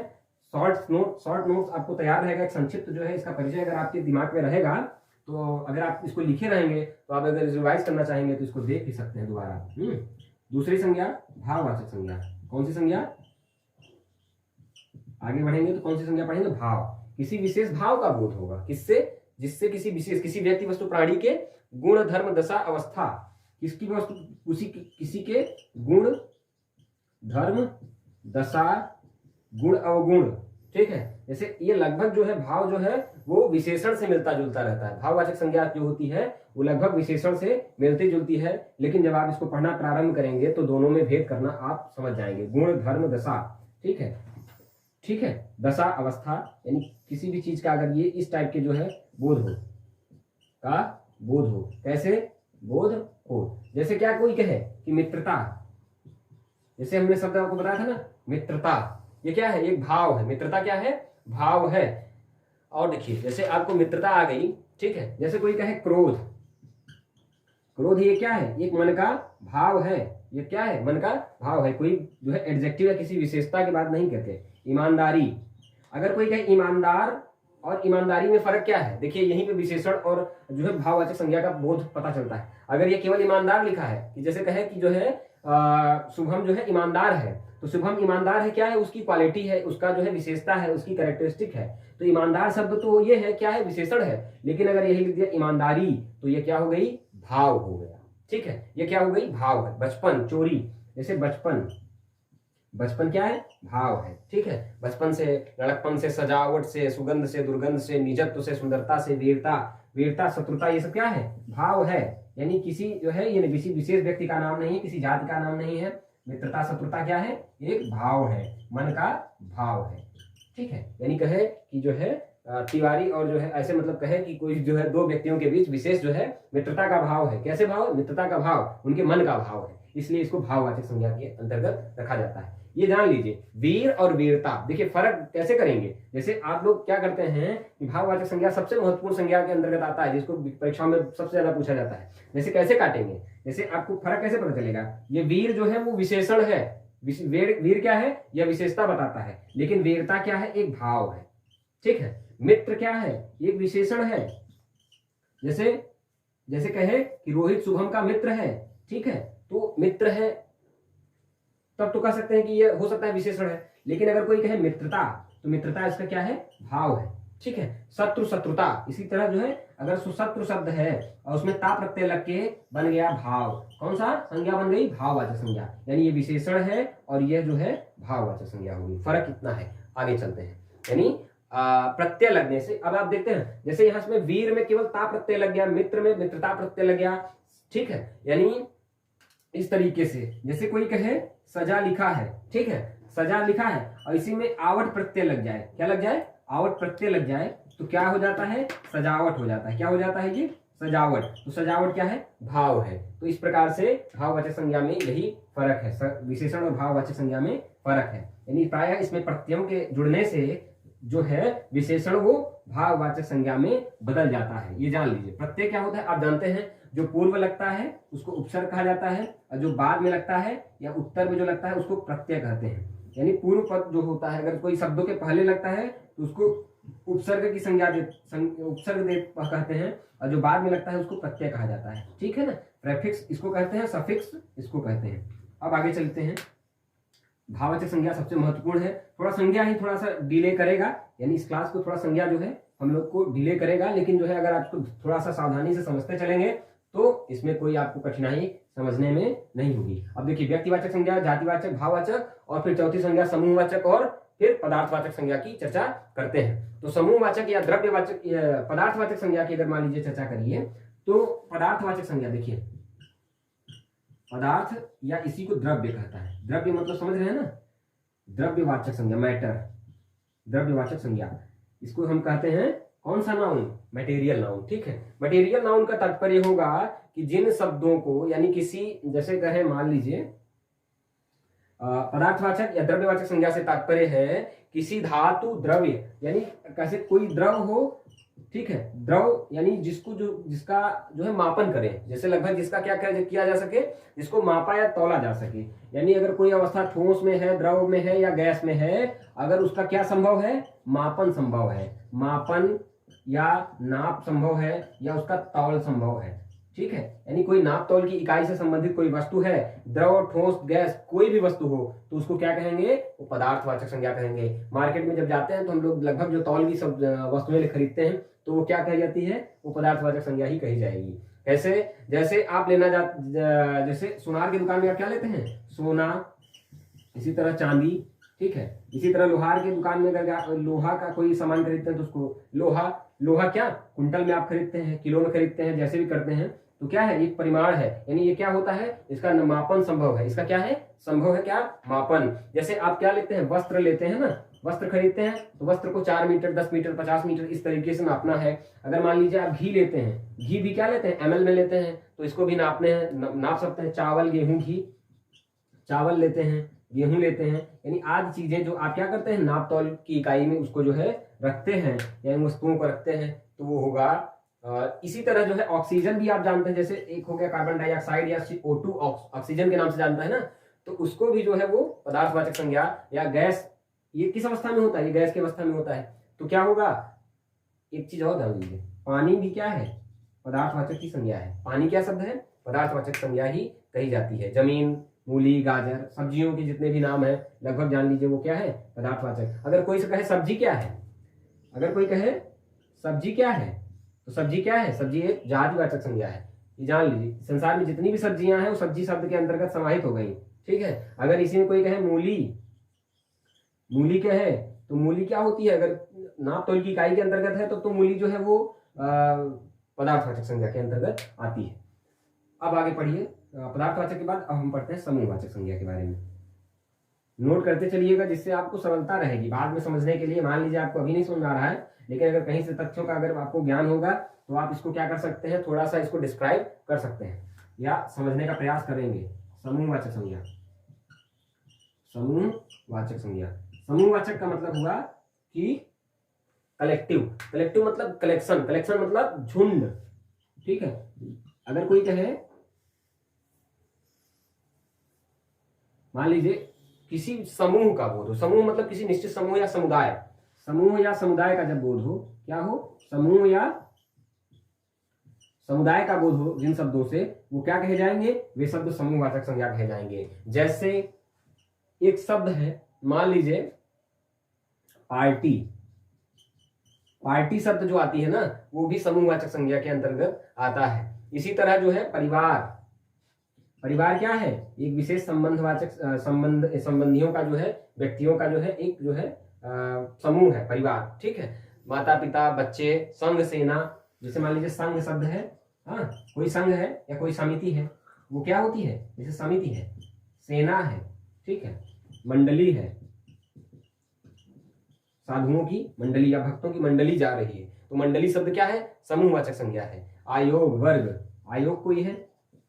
शॉर्ट नोट्स आपको तैयार रहेगा। एक संक्षिप्त जो है इसका परिचय अगर आपके दिमाग में रहेगा तो अगर आप इसको लिखे रहेंगे तो आप अगर रिवाइज करना चाहेंगे तो इसको देख भी सकते हैं दोबारा। दूसरी संज्ञा भाववाचक संज्ञा। कौन सी संज्ञा? आगे बढ़ेंगे तो कौन सी संज्ञा पढ़ेंगे? भाव। किसी विशेष भाव का बोध होगा, किससे? जिससे किसी विशेष, किसी व्यक्ति वस्तु प्राणी के गुण धर्म दशा अवस्था, किसकी वस्तु, किसी के गुण धर्म दशा गुण अवगुण। ठीक है, जैसे ये लगभग जो है भाव जो है वो विशेषण से मिलता जुलता रहता है। भाववाचक संज्ञा जो होती है वो लगभग विशेषण से मिलती जुलती है, लेकिन जब आप इसको पढ़ना प्रारंभ करेंगे तो दोनों में भेद करना आप समझ जाएंगे। गुण धर्म दशा, ठीक है, ठीक है, दशा अवस्था, यानी किसी भी चीज का अगर ये इस टाइप के जो है बोध हो, का बोध हो, कैसे बोध हो? जैसे क्या कोई कहे कि मित्रता, जैसे हमने शब्द आपको बताया था ना मित्रता, ये क्या है? एक भाव है। मित्रता क्या है? भाव है। और देखिए जैसे आपको मित्रता आ गई, ठीक है। जैसे कोई कहे क्रोध, क्रोध ये क्या है? एक मन का भाव है। ये क्या है? मन का भाव है। कोई जो है एडजेक्टिव या किसी विशेषता की बात नहीं कहते। ईमानदारी, अगर कोई कहे ईमानदार और ईमानदारी में फर्क क्या है? देखिए यहीं पे विशेषण और जो है भाववाचक संज्ञा का बोध पता चलता है। अगर ये केवल ईमानदार लिखा है कि जैसे कहे कि जो है शुभम जो है ईमानदार है, तो शुभम ईमानदार है, क्या है? उसकी क्वालिटी है, उसका जो है विशेषता है, उसकी कैरेक्टरिस्टिक है। तो ईमानदार शब्द तो ये है, क्या है? विशेषण है। लेकिन अगर यही लिख दिया ईमानदारी तो ये क्या हो गई? भाव हो गया। ठीक है, ये क्या हो गई? भाव है। बचपन, चोरी, जैसे बचपन, बचपन क्या है? भाव है। ठीक है, बचपन से, लड़कपन से, सजावट से, सुगंध से, दुर्गंध से, निजत्व से, सुंदरता से, वीरता, वीरता, शत्रुता, ये सब क्या है? भाव है। यानी किसी जो है ये किसी विशेष व्यक्ति का नाम नहीं है, किसी जाति का नाम नहीं है। मित्रता, शत्रुता क्या है? एक भाव है, मन का भाव है। ठीक है, यानी कहे कि जो है तिवारी और जो है ऐसे मतलब कहे कि कोई जो है दो व्यक्तियों के बीच विशेष जो है मित्रता का भाव है। कैसे भाव? मित्रता का भाव, उनके मन का भाव है, इसलिए इसको भाववाचक संज्ञा के अंतर्गत रखा जाता है। ये जान लीजिए। वीर और वीरता, देखिए फर्क कैसे करेंगे। जैसे आप लोग क्या करते हैं कि भाववाचक संज्ञा सबसे महत्वपूर्ण संज्ञा के अंतर्गत आता है, जिसको परीक्षा में सबसे ज्यादा पूछा जाता है। जैसे कैसे काटेंगे? जैसे आपको फर्क कैसे पता चलेगा? ये वीर जो है वो विशेषण है, वीर क्या है? यह विशेषता बताता है, लेकिन वीरता क्या है? एक भाव है। ठीक है, मित्र क्या है? एक विशेषण है। जैसे कहे कि रोहित शुभम का मित्र है, ठीक है, तो मित्र है तब तो कह सकते हैं कि ये हो सकता है विशेषण है। लेकिन अगर कोई कहे मित्रता, तो मित्रता इसका क्या है? भाव है। ठीक है। शत्रु शत्रुता, इसी तरह जो है अगर सुशत्रु शब्द है और उसमें ता प्रत्यय लग के बन गया भाव, कौन सा संज्ञा बन गई, भाववाचक संज्ञा, यानी ये विशेषण है और यह जो है भाववाचक संज्ञा होगी। फर्क इतना है। आगे चलते हैं, यानी प्रत्यय लगने से, अब आप देखते हैं जैसे यहाँ में वीर में केवल ता प्रत्यय लग गया, मित्र में मित्रता प्रत्यय लग गया, ठीक है। यानी इस तरीके से जैसे कोई कहे सजा लिखा है, ठीक है, सजा लिखा है और इसी में आवट प्रत्यय लग जाए, क्या लग जाए, आवट प्रत्यय लग जाए, तो क्या हो जाता है, सजावट हो जाता है। क्या हो जाता है ये, सजावट। तो सजावट क्या है, भाव है। तो इस प्रकार से भाववाचक संज्ञा में यही फर्क है, विशेषण और भाववाचक संज्ञा में फर्क है। यानी प्रायः इसमें प्रत्ययों के जुड़ने से जो है विशेषण वो भाववाचक संज्ञा में बदल जाता है, ये जान लीजिए। प्रत्यय क्या होता है आप जानते हैं, जो पूर्व लगता है उसको उपसर्ग कहा जाता है और जो बाद में लगता है या उत्तर में जो लगता है उसको प्रत्यय कहते हैं। यानी पूर्व पद जो होता है अगर कोई शब्दों के पहले लगता है तो उसको उपसर्ग की संज्ञा उपसर्ग दे कहते हैं और जो बाद में लगता है उसको प्रत्यय कहा जाता है, ठीक है ना। प्रेफिक्स इसको कहते हैं, सफिक्स इसको कहते हैं। अब आगे चलते हैं, भाववाचक संज्ञा सबसे महत्वपूर्ण है। थोड़ा संज्ञा ही थोड़ा सा डिले करेगा, यानी इस क्लास को थोड़ा संज्ञा जो है हम लोग को डिले करेगा, लेकिन जो है अगर आपको थोड़ा सा सावधानी से समझते चलेंगे तो इसमें कोई आपको कठिनाई समझने में नहीं होगी। अब देखिए, व्यक्तिवाचक संज्ञा, जातिवाचक, भाववाचक और फिर चौथी संज्ञा समूहवाचक और फिर पदार्थवाचक संज्ञा की चर्चा करते हैं। तो समूहवाचक या द्रव्यवाचक पदार्थवाचक संज्ञा की अगर मान लीजिए चर्चा करिए तो पदार्थवाचक संज्ञा देखिए, पदार्थ या इसी को द्रव्य कहता है, द्रव्य मतलब समझ रहे हैं ना, द्रव्यवाचक संज्ञा, मैटर, द्रव्यवाचक संज्ञा, इसको हम कहते हैं कौन सा नाउन, मटेरियल नाउन, ठीक है। मटेरियल नाउन का तात्पर्य होगा कि जिन शब्दों को, यानी किसी, जैसे कहे मान लीजिए पदार्थवाचक या द्रव्यवाचक संज्ञा से तात्पर्य है किसी धातु द्रव्य, यानी कैसे कोई द्रव हो, ठीक है, द्रव यानी जिसको जिसका जो है मापन करें, जैसे लगभग जिसका क्या किया जा सके, जिसको मापा या तौला जा सके। यानी अगर कोई अवस्था ठोस में है, द्रव में है या गैस में है, अगर उसका क्या संभव है, मापन संभव है, मापन या नाप संभव है या उसका तौल संभव है, ठीक है। यानी कोई नाप तौल की इकाई से संबंधित कोई वस्तु है, द्रव, ठोस, गैस, कोई भी वस्तु हो तो उसको क्या कहेंगे, वो पदार्थवाचक संज्ञा कहेंगे। मार्केट में जब जाते हैं तो हम लोग लगभग जो तौल की सब वस्तुएं खरीदते हैं तो वो क्या कही जाती है, वो पदार्थवाचक संज्ञा ही कही जाएगी। कैसे, जैसे आप लेना जैसे सुनार की दुकान में आप क्या लेते हैं, सोना, इसी तरह चांदी, ठीक है। इसी तरह लोहार की दुकान में अगर लोहा का कोई सामान खरीदते हैं तो उसको लोहा क्या कुंटल में आप खरीदते हैं, किलो में खरीदते हैं, जैसे भी करते हैं, तो क्या है, एक परिमाण है, यानी ये क्या होता है, इसका मापन संभव है, इसका क्या है, संभव है क्या, मापन। जैसे आप क्या लेते हैं, वस्त्र लेते हैं ना, वस्त्र खरीदते हैं तो वस्त्र को 4 मीटर, 10 मीटर, 50 मीटर इस तरीके से नापना है। अगर मान लीजिए आप घी लेते हैं, घी भी क्या लेते हैं, एमएल में लेते हैं, तो इसको भी नापने हैं, नाप सकते हैं। चावल, गेहूं, घी, चावल लेते हैं, गेहूं लेते हैं, यानी आज चीजें जो आप क्या करते हैं, नाप तौल की इकाई में उसको जो है रखते हैं, यानी वस्तुओं को रखते हैं, तो वो होगा। इसी तरह जो है ऑक्सीजन भी आप जानते हैं, जैसे एक हो गया कार्बन डाइऑक्साइड या O2 ऑक्सीजन के नाम से जानता है ना, तो उसको भी जो है वो पदार्थवाचक संज्ञा, या गैस, ये किस अवस्था में होता है, ये गैस की अवस्था में होता है, तो क्या होगा, एक चीज और ध्यान दीजिए, पानी भी क्या है, पदार्थवाचक की संज्ञा है। पानी क्या शब्द है, पदार्थवाचक संज्ञा ही कही जाती है। जमीन, मूली, गाजर, सब्जियों के जितने भी नाम है लगभग जान लीजिए वो क्या है, पदार्थवाचक। अगर कोई से कहे सब्जी क्या है, अगर कोई कहे सब्जी क्या है, तो सब्जी क्या है, सब्जी एक जातिवाचक संज्ञा है, ये जान लीजिए। संसार में जितनी भी सब्जियां हैं वो सब्जी शब्द के अंतर्गत समाहित हो गई, ठीक है। अगर इसी में कोई कहे मूली, मूली क्या है, तो मूली क्या होती है, अगर नाप तौल की इकाई के अंतर्गत है तो मूली जो है वो पदार्थवाचक संज्ञा के अंतर्गत आती है। अब आगे पढ़िए, पदार्थवाचक के बाद अब हम पढ़ते हैं समूहवाचक संज्ञा के बारे में। नोट करते चलिएगा जिससे आपको सरलता रहेगी बाद में समझने के लिए। मान लीजिए आपको अभी नहीं समझ आ रहा है, लेकिन अगर कहीं से तथ्यों का अगर आपको ज्ञान होगा तो आप इसको क्या कर सकते हैं, थोड़ा सा इसको डिस्क्राइब कर सकते हैं या समझने का प्रयास करेंगे। समूहवाचक संज्ञा, समूहवाचक संज्ञा, समूहवाचक का मतलब हुआ कि कलेक्टिव, कलेक्टिव मतलब कलेक्शन, कलेक्शन मतलब झुंड, ठीक है। अगर कोई कहे, मान लीजिए किसी समूह का बोध हो, समूह मतलब किसी निश्चित समूह या समुदाय, समूह या समुदाय का जब बोध हो, क्या हो, समूह या समुदाय का बोध हो जिन शब्दों से, वो क्या कहे जाएंगे, वे शब्द समूहवाचक संज्ञा कहे जाएंगे। जैसे एक शब्द है, मान लीजिए पार्टी, पार्टी शब्द जो आती है ना, वो भी समूहवाचक संज्ञा के अंतर्गत आता है। इसी तरह जो है परिवार, परिवार क्या है, एक विशेष संबंधवाचक संबंधियों का जो है, व्यक्तियों का जो है एक जो है समूह है परिवार, ठीक है। माता पिता, बच्चे, संघ, सेना, जैसे मान लीजिए संघ शब्द है, हाँ, कोई संघ है या कोई समिति है, वो क्या होती है, जैसे समिति है, सेना है, ठीक है, मंडली है, साधुओं की मंडली या भक्तों की मंडली जा रही है, तो मंडली शब्द क्या है, समूहवाचक संज्ञा है। आयोग, वर्ग, आयोग कोई है,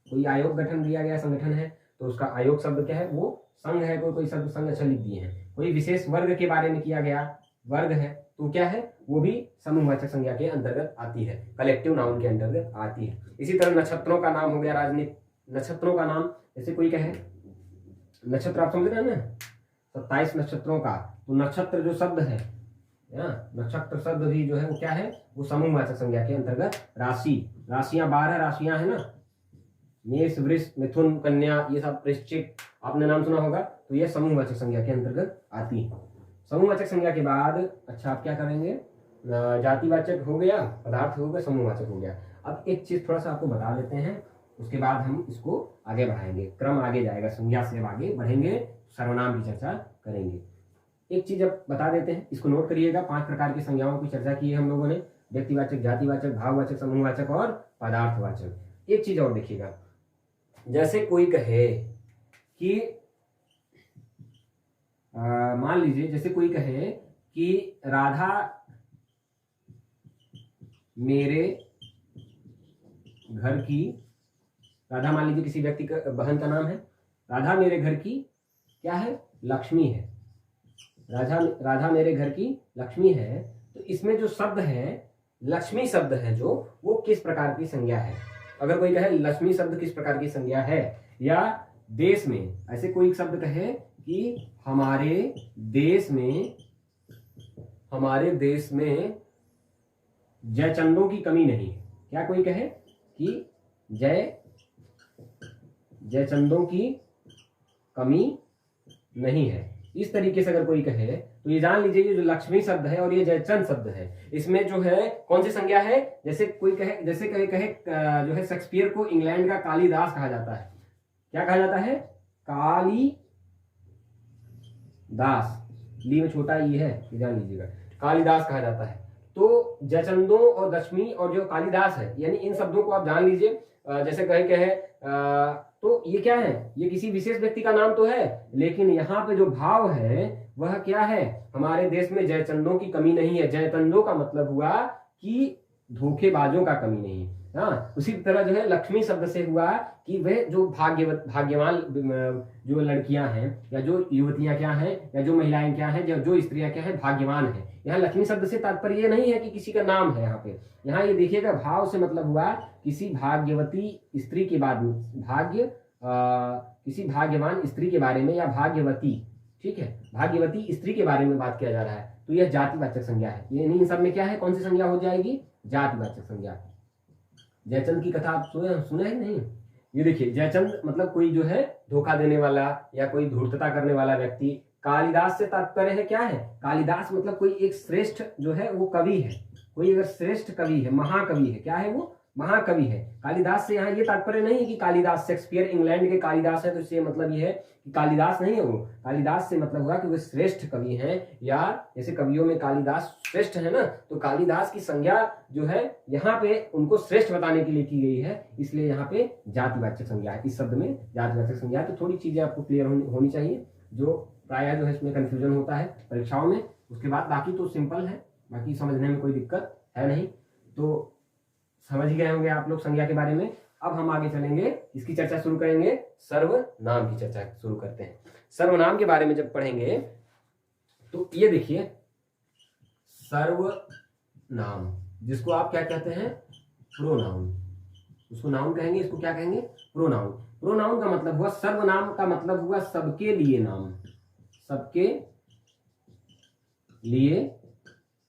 कोई आयोग गठन दिया गया संगठन है, तो उसका आयोग शब्द क्या है, वो संघ है, कोई शब्द संघ अच्छा लिख दिए हैं। कोई विशेष वर्ग के बारे में किया गया वर्ग है, तो क्या है, वो भी समूहवाचक संज्ञा के अंतर्गत आती है, कलेक्टिव नाउन के अंतर्गत आती है। इसी तरह नक्षत्रों का नाम हो गया राजनीतिक, नक्षत्रों का नाम, जैसे कोई कहे नक्षत्र, आप समझ रहे हैं ना, 27 नक्षत्रों का, तो नक्षत्र जो शब्द है, नक्षत्र शब्द भी जो है वो क्या है, वो समूहवाचक संज्ञा के अंतर्गत। राशि, राशियां 12 राशियां है ना, मेष, वृष, मिथुन, कन्या, ये सब, वृश्चिक, आपने नाम सुना होगा, तो ये समूहवाचक संज्ञा के अंतर्गत आती है। समूहवाचक संज्ञा के बाद अच्छा आप क्या करेंगे, जातिवाचक हो गया, पदार्थ हो गया, समूहवाचक हो गया। अब एक चीज थोड़ा सा आपको बता देते हैं, उसके बाद हम इसको आगे बढ़ाएंगे, क्रम आगे जाएगा, संज्ञा से आगे बढ़ेंगे, सर्वनाम की चर्चा करेंगे। एक चीज अब बता देते हैं, इसको नोट करिएगा, 5 प्रकार की संज्ञाओं की चर्चा की है हम लोगों ने, व्यक्तिवाचक, जातिवाचक, भाववाचक, समूहवाचक और पदार्थवाचक। एक चीज और देखिएगा, जैसे कोई कहे कि मान लीजिए, जैसे कोई कहे कि राधा मेरे घर की, राधा मान लीजिए किसी व्यक्ति का, बहन का नाम है, राधा मेरे घर की क्या है, लक्ष्मी है, राधा मेरे घर की लक्ष्मी है, तो इसमें जो शब्द है, लक्ष्मी शब्द है जो, वो किस प्रकार की संज्ञा है। अगर कोई कहे लक्ष्मी शब्द किस प्रकार की संज्ञा है, या देश में, ऐसे कोई शब्द कहे कि हमारे देश में जयचंदों की कमी नहीं है, क्या कोई कहे कि जयचंदों की कमी नहीं है, इस तरीके से अगर कोई कहे, तो ये जान लीजिए, ये जो लक्ष्मी शब्द है और ये जयचंद शब्द है, इसमें जो है कौन सी संज्ञा है। जैसे कोई कहे, जैसे कहे जो है शेक्सपियर को इंग्लैंड का कालिदास कहा जाता है, क्या कहा जाता है, कालिदास, ली में छोटा ई है, ये जान लीजिएगा, कालिदास कहा जाता है। तो जयचंदों और लक्ष्मी और जो कालिदास है, यानी इन शब्दों को आप जान लीजिए। जैसे कहे तो ये क्या है, ये किसी विशेष व्यक्ति का नाम तो है, लेकिन यहाँ पे जो भाव है वह क्या है, हमारे देश में जयचंदों की कमी नहीं है। जयचंदों का मतलब हुआ कि धोखेबाजों का कमी नहीं है। हाँ, उसी तरह जो है लक्ष्मी शब्द से हुआ कि वह जो भाग्यवान जो लड़कियां हैं, या जो युवतियां क्या हैं, या जो महिलाएं क्या हैं, जो स्त्रियां क्या हैं, भाग्यवान है। यहाँ लक्ष्मी शब्द से तात्पर्य ये नहीं है कि किसी का नाम है। यहाँ ये देखिएगा, भाव से मतलब हुआ किसी भाग्यवती स्त्री के बाद किसी भाग्यवान स्त्री के बारे में, या भाग्यवती, ठीक है, भाग्यवती स्त्री के बारे में बात किया जा रहा है, तो यह जातिवाचक संज्ञा है। ये इन सब में क्या है, कौन सी संज्ञा हो जाएगी, जातिवाचक संज्ञा। जयचंद की कथा आप सुने हैं नहीं। ये देखिए, जयचंद मतलब कोई जो है धोखा देने वाला या कोई धूर्तता करने वाला व्यक्ति। कालिदास से तात्पर्य है क्या है, कालिदास मतलब कोई एक श्रेष्ठ जो है वो कवि है, कोई अगर श्रेष्ठ कवि है, महाकवि है, क्या है वो, महाकवि है। कालिदास से यहाँ ये तात्पर्य नहीं है कि कालिदास शेक्सपियर इंग्लैंड के कालिदास है, तो इससे मतलब ये है कि कालिदास नहीं है वो। कालिदास से मतलब हुआ कि वे श्रेष्ठ कवि हैं, या जैसे कवियों में कालिदास श्रेष्ठ है ना, तो कालिदास की संज्ञा जो है यहाँ पे उनको श्रेष्ठ बताने के लिए की गई है, इसलिए यहाँ पे जातिवाचक संज्ञा है। इस शब्द में जातिवाचक संज्ञा। तो थोड़ी चीजें आपको क्लियर होनी चाहिए, जो प्रायः जो है इसमें कंफ्यूजन होता है परीक्षाओं में। उसके बाद बाकी तो सिंपल है, बाकी समझने में कोई दिक्कत है नहीं। तो समझ गए होंगे आप लोग संज्ञा के बारे में। अब हम आगे चलेंगे, इसकी चर्चा शुरू करेंगे, सर्वनाम की चर्चा शुरू करते हैं। सर्वनाम के बारे में जब पढ़ेंगे तो ये देखिए, सर्वनाम जिसको आप क्या कहते हैं, प्रोनाउन, उसको नाउन कहेंगे, इसको क्या कहेंगे, प्रोनाउन। प्रोनाउन का मतलब हुआ, सर्वनाम का मतलब हुआ सबके लिए नाम, सबके लिए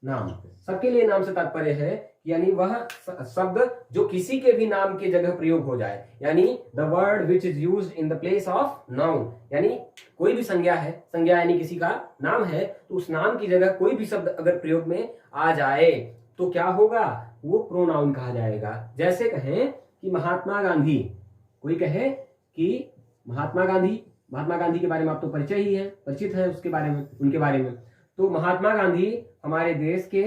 नाम। सबके लिए नाम से तात्पर्य है यानी वह शब्द जो किसी के भी नाम के जगह प्रयोग हो जाए, यानी the word which is used in the place of noun, यानी कोई भी संज्ञा है, संज्ञा यानी किसी का नाम है, तो उस नाम की जगह कोई भी शब्द अगर प्रयोग में आ जाए तो क्या होगा, वो प्रोनाउन कहा जाएगा। जैसे कहें कि महात्मा गांधी, कोई कहे कि महात्मा गांधी, महात्मा गांधी के बारे में आप तो परिचय ही है, परिचित है उसके बारे में, उनके बारे में। तो महात्मा गांधी हमारे देश के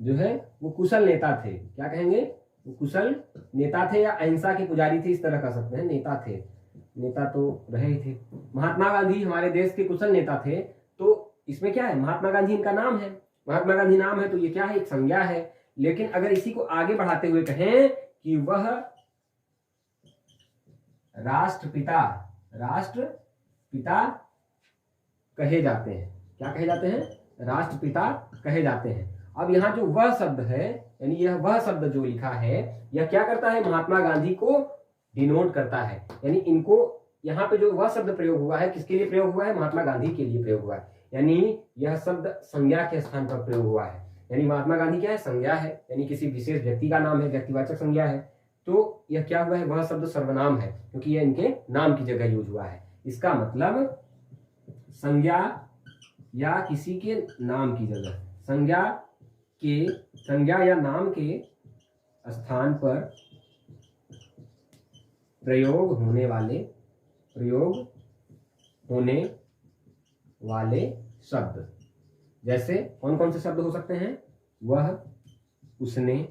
जो है वो कुशल नेता थे। क्या कहेंगे, वो कुशल नेता थे या अहिंसा के पुजारी थे, इस तरह कह सकते हैं। नेता थे, नेता तो रहे ही थे। महात्मा गांधी हमारे देश के कुशल नेता थे। तो इसमें क्या है, महात्मा गांधी इनका नाम है, महात्मा गांधी नाम है तो ये क्या है, एक संज्ञा है। लेकिन अगर इसी को आगे बढ़ाते हुए कहें कि वह राष्ट्रपिता, राष्ट्रपिता कहे जाते हैं। क्या कहे जाते हैं, राष्ट्रपिता कहे जाते हैं। अब यहाँ जो वह शब्द है, यानी यह वह शब्द जो लिखा है, यह क्या करता है, महात्मा गांधी को डिनोट करता है। यानी इनको यहाँ पे जो वह शब्द प्रयोग हुआ है, किसके लिए प्रयोग हुआ है, महात्मा गांधी के लिए प्रयोग हुआ है। यानी यह शब्द संज्ञा के स्थान पर प्रयोग हुआ है। यानी महात्मा गांधी क्या है, संज्ञा है, यानी किसी विशेष व्यक्ति का नाम है, व्यक्तिवाचक संज्ञा है। तो यह क्या हुआ है, वह शब्द सर्वनाम है, क्योंकि यह इनके नाम की जगह यूज हुआ है। इसका मतलब संज्ञा या किसी के नाम की जगह, संज्ञा या नाम के स्थान पर प्रयोग होने वाले शब्द। जैसे कौन कौन से शब्द हो सकते हैं, वह, उसने,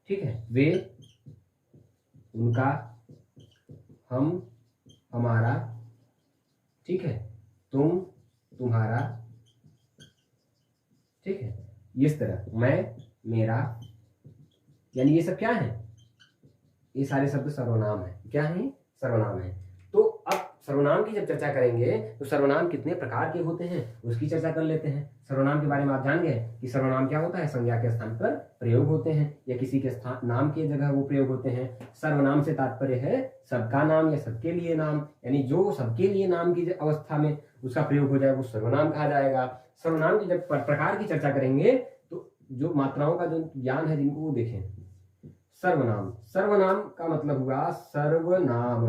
ठीक है, वे, उनका, हम, हमारा, ठीक है, तुम, तुम्हारा, ठीक है, इस तरह, मैं, मेरा, यानी ये सब क्या है, ये सारे शब्द सर्वनाम है। क्या है, सर्वनाम है। तो अब सर्वनाम की जब चर्चा करेंगे तो सर्वनाम कितने प्रकार के होते हैं उसकी चर्चा कर लेते हैं। सर्वनाम के बारे में आप जान गए कि सर्वनाम क्या होता है, संज्ञा के स्थान पर प्रयोग होते हैं या किसी के स्थान नाम की जगह वो प्रयोग होते हैं। सर्वनाम से तात्पर्य है सबका नाम या सबके लिए नाम, यानी जो सबके लिए नाम की अवस्था में उसका प्रयोग हो जाए वो सर्वनाम कहा जाएगा। सर्वनाम की जब प्रकार की चर्चा करेंगे तो जो मात्राओं का जो ज्ञान है जिनको वो देखें। सर्वनाम, सर्वनाम का मतलब हुआ सर्वनाम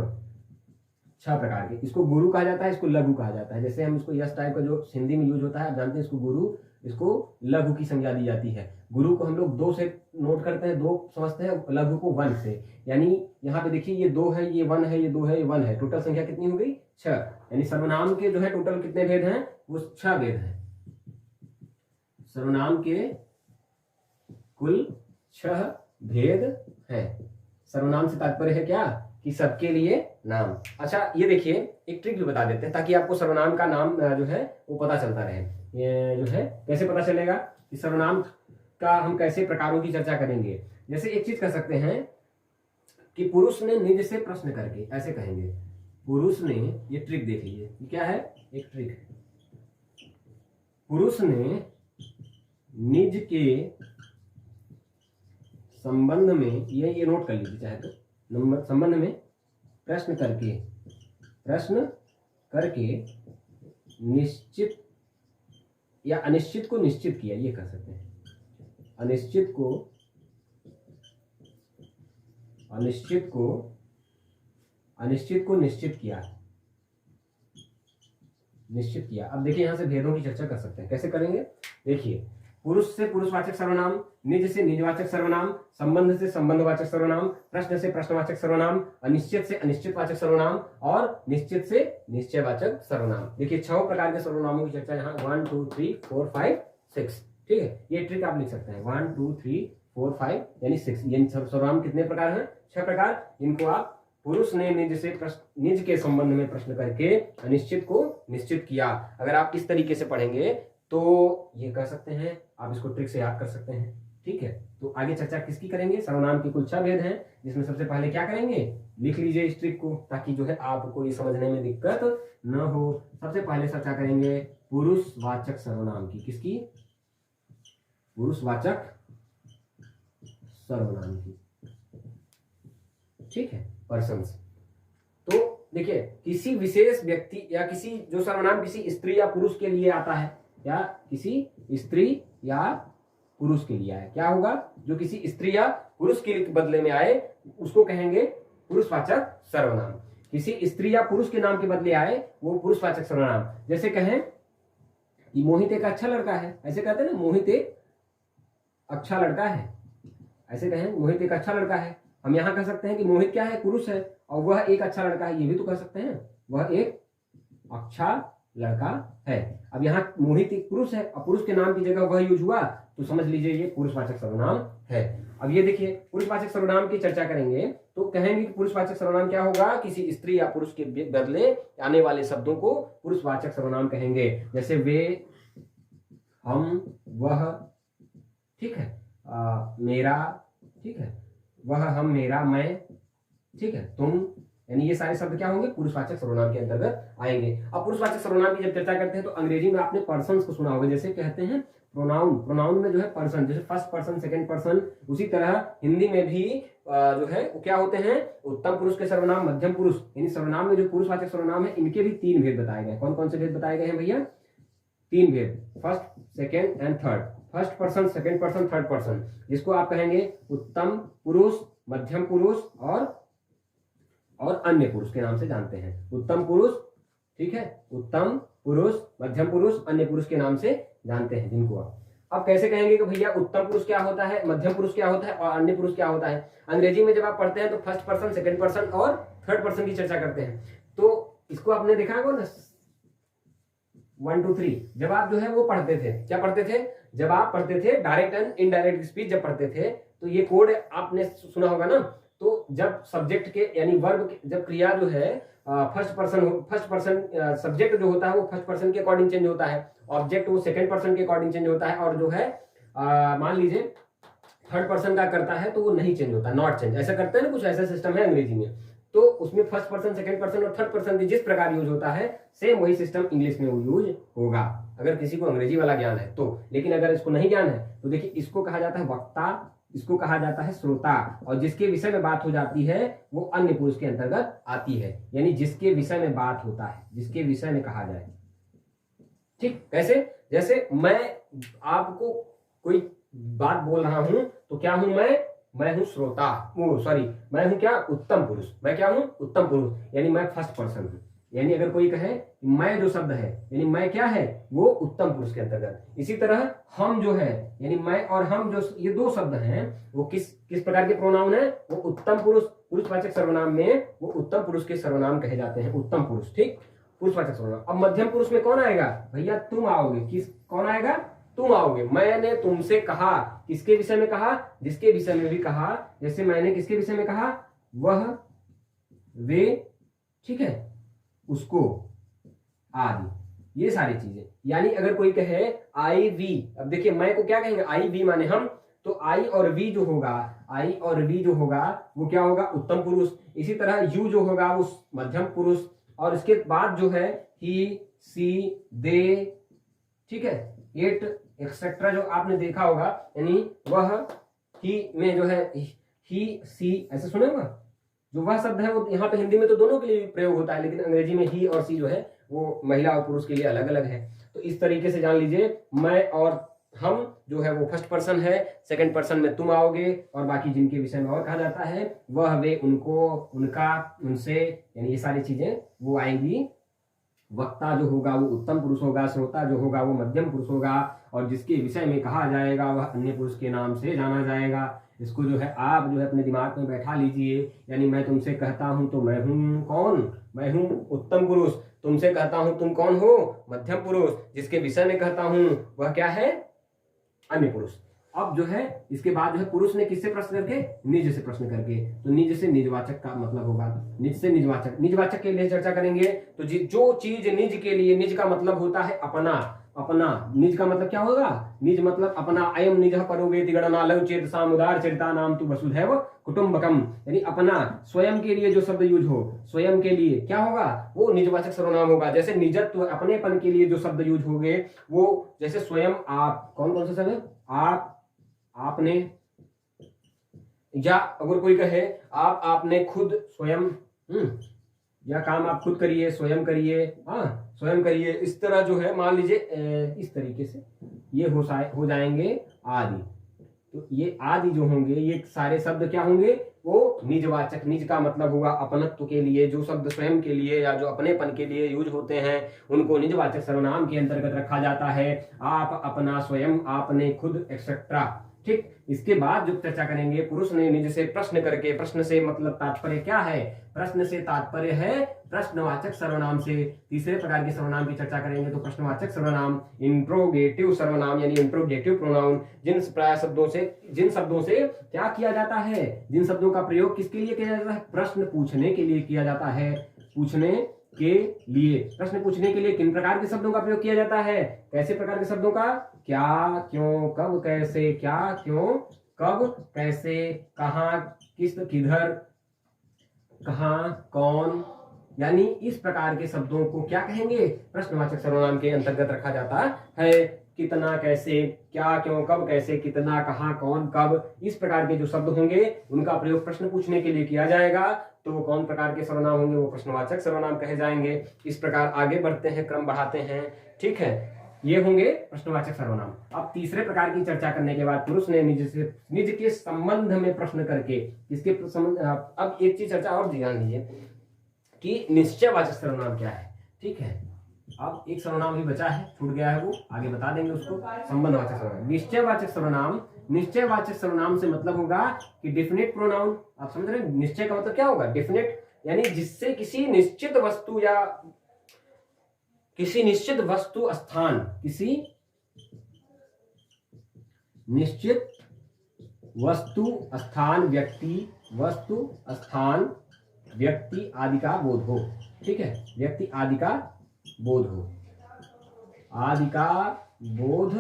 6 प्रकार के। इसको गुरु कहा जाता है, इसको लघु कहा जाता है। जैसे हम इसको यस टाइप का जो हिंदी में यूज होता है, आप जानते हैं इसको गुरु, इसको लघु की संज्ञा दी जाती है। गुरु को हम लोग 2 से नोट करते हैं, 2 समझते हैं, लघु को 1 से। यानी यहाँ पे देखिए ये 2 है, ये 1 है, ये 2 है, ये 1 है, टोटल संख्या कितनी हो गई, 6। यानी सर्वनाम के जो है टोटल कितने भेद हैं, वो 6 भेद हैं। सर्वनाम के कुल 6 भेद है। सर्वनाम से तात्पर्य है क्या, कि सबके लिए नाम। अच्छा ये देखिए एक ट्रिक भी बता देते हैं ताकि आपको सर्वनाम का नाम जो है वो पता चलता रहे। ये जो है कैसे पता चलेगा कि सर्वनाम का हम कैसे प्रकारों की चर्चा करेंगे। जैसे एक चीज कर सकते हैं कि पुरुष ने निज से प्रश्न करके, ऐसे कहेंगे पुरुष ने, ये ट्रिक देख लीजिए, क्या है, एक ट्रिक है। पुरुष ने निज के संबंध में, ये नोट कर लीजिए चाहे तो, नंबर संबंध में प्रश्न करके निश्चित या अनिश्चित को निश्चित किया, ये कह सकते हैं। अनिश्चित को निश्चित किया। अब देखिए यहां से भेदों की चर्चा कर सकते हैं। कैसे करेंगे, देखिए पुरुष से पुरुषवाचक सर्वनाम, निज से निजवाचक सर्वनाम, संबंध से संबंधवाचक सर्वनाम, प्रश्न से प्रश्नवाचक सर्वनाम, अनिश्चित से अनिश्चितवाचक सर्वनाम और निश्चित से निश्चयवाचक सर्वनाम। देखिए 6 प्रकार के सर्वनामों की चर्चा यहाँ 1 2 3 4 5 6, ठीक है। ये ट्रिक आप लिख सकते हैं 1 2 3 4 5 यानी 6। ये सर्वनाम कितने प्रकार हैं, 6 प्रकार। इनको आप पुरुष ने निज के संबंध में प्रश्न करके अनिश्चित को निश्चित किया, अगर आप इस तरीके से पढ़ेंगे तो ये कह सकते हैं, आप इसको ट्रिक से याद कर सकते हैं, ठीक है। तो आगे चर्चा किसकी करेंगे, सर्वनाम के कुल 6 भेद हैं, जिसमें सबसे पहले क्या करेंगे, लिख लीजिए इस ट्रिक को ताकि जो है आपको ये समझने में दिक्कत न हो। सबसे पहले चर्चा करेंगे पुरुषवाचक सर्वनाम की, किसकी, पुरुषवाचक सर्वनाम की, ठीक है, पर्सन्स। तो देखिए किसी विशेष व्यक्ति या किसी जो सर्वनाम किसी स्त्री या पुरुष के लिए आता है, या किसी स्त्री या पुरुष के लिए आए, क्या होगा, जो किसी स्त्री या पुरुष के बदले में आए उसको कहेंगे पुरुषवाचक सर्वनाम। किसी स्त्री या पुरुष के नाम के बदले आए वो पुरुषवाचक सर्वनाम। जैसे कहें कि मोहित एक अच्छा लड़का है, ऐसे कहते हैं ना, मोहित एक अच्छा लड़का है, ऐसे कहें मोहित एक अच्छा लड़का है। हम यहाँ कह सकते हैं कि मोहित क्या है, पुरुष है, और वह एक अच्छा लड़का है, ये भी तो कह सकते हैं, वह एक अच्छा लड़का है। अब यहाँ मोहित एक पुरुष है और पुरुष के नाम की जगह वह यूज हुआ, तो समझ लीजिए ये पुरुषवाचक सर्वनाम है। अब ये देखिए पुरुषवाचक सर्वनाम की चर्चा करेंगे तो कहेंगे कि पुरुषवाचक सर्वनाम क्या होगा, किसी स्त्री या पुरुष के बदले आने वाले शब्दों को पुरुषवाचक सर्वनाम कहेंगे। जैसे वे, हम, वह, ठीक है, मेरा, ठीक है, वह, हम, मेरा, मैं, ठीक है, तुम, यानी ये सारे शब्द क्या होंगे, पुरुषवाचक सर्वनाम के अंतर्गत आएंगे। अब पुरुषवाचक सर्वनाम की जब चर्चा करते हैं तो अंग्रेजी में आपने पर्सन्स को सुना होगा, जैसे कहते हैं प्रोनाउन, प्रोनाउन में जो है पर्सन, जैसे फर्स्ट पर्सन, सेकंड पर्सन, उसी तरह हिंदी में भी जो है वो क्या होते हैं, उत्तम पुरुष के सर्वनाम, मध्यम पुरुष, यानी सर्वनाम में जो पुरुषवाचक सर्वनाम है इनके भी 3 भेद बताए गए। कौन कौन से भेद बताए गए हैं भैया, 3 भेद, first, second and third. First person, second person, third person, जिसको आप कहेंगे उत्तम पुरुष, मध्यम पुरुष और अन्य पुरुष के नाम से जानते हैं। उत्तम पुरुष, ठीक है, उत्तम पुरुष, मध्यम पुरुष, अन्य पुरुष के नाम से जानते हैं जिनको आप। अब कैसे कहेंगे कि भैया उत्तम पुरुष क्या होता है, मध्यम पुरुष क्या होता है और अन्य पुरुष क्या होता है। अंग्रेजी में जब आप पढ़ते हैं तो फर्स्ट पर्सन, सेकेंड पर्सन और थर्ड पर्सन की चर्चा करते हैं। तो इसको आपने देखा होगा ना, 1 2 3, जब आप जो है वो पढ़ते थे, क्या पढ़ते थे, जब आप पढ़ते थे डायरेक्ट एंड इनडायरेक्ट स्पीच जब पढ़ते थे तो ये कोड आपने सुना होगा ना। तो जब सब्जेक्ट के यानी वर्ब, जब क्रिया जो है फर्स्ट पर्सन सब्जेक्ट जो होता है वो फर्स्ट पर्सन के अकॉर्डिंग चेंज होता है, ऑब्जेक्ट वो सेकंड पर्सन के अकॉर्डिंग चेंज होता है, और जो है मान लीजिए थर्ड पर्सन का करता है तो वो नहीं चेंज होता, नॉट चेंज, ऐसा करते हैं ना, कुछ ऐसा सिस्टम है अंग्रेजी में। तो उसमें फर्स्ट पर्सन, सेकंड पर्सन और थर्ड पर्सन जिस प्रकार यूज होता है सेम वही सिस्टम इंग्लिश में यूज होगा, अगर किसी को अंग्रेजी वाला ज्ञान है तो। लेकिन अगर इसको नहीं ज्ञान है तो देखिए इसको कहा जाता है वक्ता, इसको कहा जाता है श्रोता, और जिसके विषय में बात हो जाती है वो अन्य पुरुष के अंतर्गत आती है, यानी जिसके विषय में बात होता है, जिसके विषय में कहा जाए। ठीक, कैसे, जैसे मैं आपको कोई बात बोल रहा हूं तो क्या हूं मैं हूं श्रोता, सॉरी मैं हूं क्या, उत्तम पुरुष, मैं क्या हूं, उत्तम पुरुष, यानी मैं फर्स्ट पर्सन हूं। यानी अगर कोई कहे मैं जो शब्द है यानी मैं क्या है, वो उत्तम पुरुष के अंतर्गत। इसी तरह हम जो है यानी मैं और हम जो ये 2 शब्द हैं वो किस प्रकार के प्रोनाउन है, वो उत्तम पुरुष, पुरुषवाचक सर्वनाम में वो उत्तम पुरुष के सर्वनाम कहे जाते हैं, उत्तम पुरुष, ठीक, पुरुषवाचक सर्वनाम। अब मध्यम पुरुष में कौन आएगा भैया, तुम आओगे, कौन आएगा, तुम आओगे। मैंने तुमसे कहा, किसके विषय में कहा, जिसके विषय में भी कहा, जैसे मैंने किसके विषय में कहा, वह, वे, ठीक है, उसको, आदि, ये सारी चीजें। यानी अगर कोई कहे आई वी, अब देखिए मैं को क्या कहेंगे, आई वी माने हम, तो आई और वी जो होगा, आई और वी जो होगा वो क्या होगा, उत्तम पुरुष। इसी तरह यू जो होगा वो मध्यम पुरुष, और इसके बाद जो है ही, सी, दे, ठीक है, इट एक्सेट्रा जो आपने देखा होगा, यानी वह, ही में जो है ही, सी, ऐसे सुने होगा। जो वह शब्द है वो यहाँ पे हिंदी में तो दोनों के लिए प्रयोग होता है, लेकिन अंग्रेजी में ही और सी जो है वो महिला और पुरुष के लिए अलग अलग है। तो इस तरीके से जान लीजिए मैं और हम जो है वो फर्स्ट पर्सन है, सेकंड पर्सन में तुम आओगे, और बाकी जिनके विषय में और कहा जाता है वह, वे, उनको, उनका, उनसे, यानी ये सारी चीजें वो आएंगी। वक्ता जो होगा वो उत्तम पुरुष होगा, श्रोता जो होगा वो मध्यम पुरुष होगा, और जिसके विषय में कहा जाएगा वह अन्य पुरुष के नाम से जाना जाएगा। इसको जो है आप जो है अपने दिमाग में बैठा लीजिए। यानी मैं तुमसे कहता हूं तो मैं हूं कौन, मैं हूं उत्तम पुरुष। तुमसे कहता हूं तुम कौन हो, मध्यम पुरुष। जिसके विषय में कहता हूं वह क्या है, अन्य पुरुष। अब जो है इसके बाद जो है पुरुष ने किससे प्रश्न करके, निज से प्रश्न करके। तो निज से निजवाचक का मतलब होगा, निज से निजवाचक। निजवाचक के लिए चर्चा करेंगे तो जो चीज निज के लिए, निज का मतलब होता है अपना, अपना। निज का मतलब क्या होगा, निज मतलब अपना। अयम निज परोवेति गणना लघु चेत सामुदार चरिता नाम तु वसुधैव कुटुंबकम, यानी अपना, स्वयं के लिए जो शब्द यूज हो, स्वयं के लिए क्या होगा, वो निजवाचक सर्वनाम होगा। जैसे निजत्व, अपनेपन के लिए जो शब्द यूज होंगे वो, जैसे स्वयं, आप, कौन कौन से शब्द है, आप, आपने, या अगर कोई कहे आप, आपने, खुद, स्वयं, या काम आप खुद करिए, स्वयं करिए, हाँ स्वयं करिए। इस तरह जो है मान लीजिए इस तरीके से ये हो जाएंगे आदि। तो ये आदि जो होंगे ये सारे शब्द क्या होंगे, वो निजवाचक, निज का मतलब हुआ अपनत्व के लिए, जो शब्द स्वयं के लिए या जो अपनेपन के लिए यूज होते हैं उनको निजवाचक सर्वनाम के अंतर्गत रखा जाता है। आप, अपना, स्वयं, आपने, खुद, एक्सेट्रा। ठीक, इसके बाद जो चर्चा करेंगे, पुरुष ने निज से प्रश्न करके, प्रश्न से मतलब तात्पर्य क्या है, प्रश्न से तात्पर्य है प्रश्नवाचक सर्वनाम से। तीसरे प्रकार के सर्वनाम की चर्चा करेंगे तो प्रश्नवाचक सर्वनाम, इंट्रोगेटिव सर्वनाम यानी इंट्रोगेटिव प्रोनाउन, जिन शब्दों से क्या किया जाता है, जिन शब्दों का प्रयोग किसके लिए किया जाता है, प्रश्न पूछने के लिए किया जाता है। पूछने के लिए, प्रश्न पूछने के लिए किन प्रकार के शब्दों का प्रयोग किया जाता है, कैसे प्रकार के शब्दों का, क्या, क्यों, कब, कैसे, क्या, क्यों, कब, कैसे, कहाँ, किस, किधर, कहाँ, कौन, यानी इस प्रकार के शब्दों को क्या कहेंगे, प्रश्नवाचक सर्वनाम के अंतर्गत रखा जाता है। कितना, कैसे, क्या, क्यों, कब, कैसे, कितना, कहाँ, कौन, कब, इस प्रकार के जो शब्द होंगे उनका प्रयोग प्रश्न पूछने के लिए किया जाएगा तो वो कौन प्रकार के सर्वनाम होंगे, वो प्रश्नवाचक सर्वनाम कहे जाएंगे। इस प्रकार आगे बढ़ते हैं, क्रम बढ़ाते हैं। ठीक है, ये होंगे प्रश्नवाचक सर्वनाम। अब तीसरे प्रकार की चर्चा करने के बाद पुरुष ने निज के संबंध में प्रश्न करके, इसके अब एक चीज चर्चा और ध्यान दीजिए कि निश्चयवाचक सर्वनाम क्या है। ठीक है, अब एक सर्वनाम भी बचा है, छूट गया है, वो आगे बता देंगे उसको। संबंधवाचक सर्वनाम, निश्चयवाचक सर्वनाम, निश्चयवाचक सर्वनाम से मतलब होगा कि डेफिनेट प्रोनाउन। आप समझ रहे हैं, निश्चय का मतलब क्या होगा, डेफिनेट, यानी जिससे किसी निश्चित वस्तु या किसी निश्चित वस्तु स्थान, किसी निश्चित वस्तु स्थान, व्यक्ति, वस्तु स्थान, व्यक्ति आदि का बोध हो। ठीक है, व्यक्ति आदि का बोध हो, आदि का बोध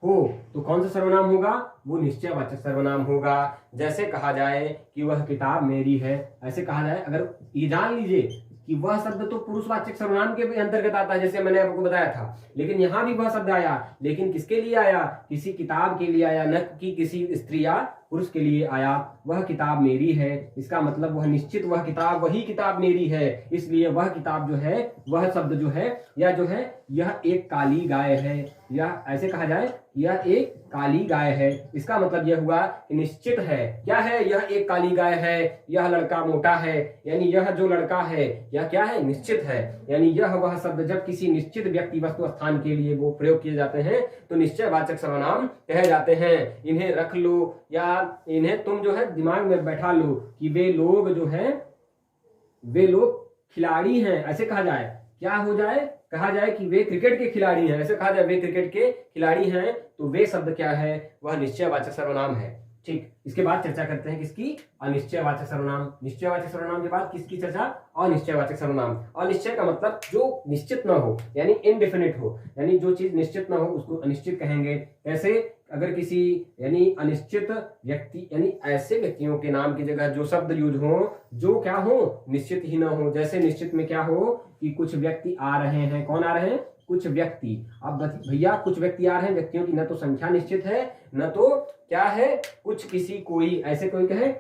हो तो कौन सा सर्वनाम होगा, वो निश्चयवाचक सर्वनाम होगा। जैसे कहा जाए कि वह किताब मेरी है, ऐसे कहा जाए। अगर ये जान लीजिए कि वह शब्द तो पुरुषवाचक सर्वनाम के अंतर्गत आता है, जैसे मैंने आपको बताया था, लेकिन यहां भी वह शब्द आया, लेकिन किसके लिए आया, किसी किताब के लिए आया, न कि किसी स्त्री या पुरुष के लिए आया। वह किताब मेरी है, इसका मतलब वह निश्चित वह किताब, वही किताब मेरी है, इसलिए वह किताब जो है, वह शब्द जो है, या जो है, यह एक काली गाय है, या ऐसे कहा जाए यह एक काली गाय है। इसका मतलब यह हुआ कि निश्चित है, क्या है, यह एक काली गाय है, यह लड़का मोटा है, यानी यह जो लड़का है यह क्या है, निश्चित है। यानी यह वह शब्द जब किसी निश्चित व्यक्ति, वस्तु, स्थान के लिए वो प्रयोग किए जाते हैं तो निश्चयवाचक सर्वनाम कहे जाते हैं। इन्हें रख लो या इन्हें तुम जो है दिमाग में बैठा लो कि वे लोग जो है, वे लोग खिलाड़ी हैं, ऐसे कहा जाए। क्या हो जाए, कहा जाए कि वे क्रिकेट के खिलाड़ी हैं, ऐसे कहा जाए वे क्रिकेट के खिलाड़ी हैं, तो वे शब्द क्या है, वह निश्चयवाचक सर्वनाम है। ठीक, इसके बाद चर्चा करते हैं किसकी, अनिश्चयवाचक सर्वनाम। निश्चयवाचक सर्वनाम के बाद किसकी चर्चा, अनिश्चयवाचक सर्वनाम। अनिश्चय का मतलब जो निश्चित न हो, यानी इनडेफिनिट हो, यानी जो चीज निश्चित न हो उसको अनिश्चित कहेंगे। ऐसे अगर किसी यानी अनिश्चित व्यक्ति, यानी ऐसे व्यक्तियों के नाम की जगह जो शब्द यूज हो जो क्या हो, निश्चित ही न हो। जैसे निश्चित में क्या हो कि कुछ व्यक्ति आ रहे हैं, कौन आ रहे हैं, कुछ व्यक्ति। अब भैया कुछ व्यक्ति आ रहे हैं, व्यक्तियों की न तो संख्या निश्चित है, न तो क्या है, कुछ, किसी, कोई। ऐसे कोई कहे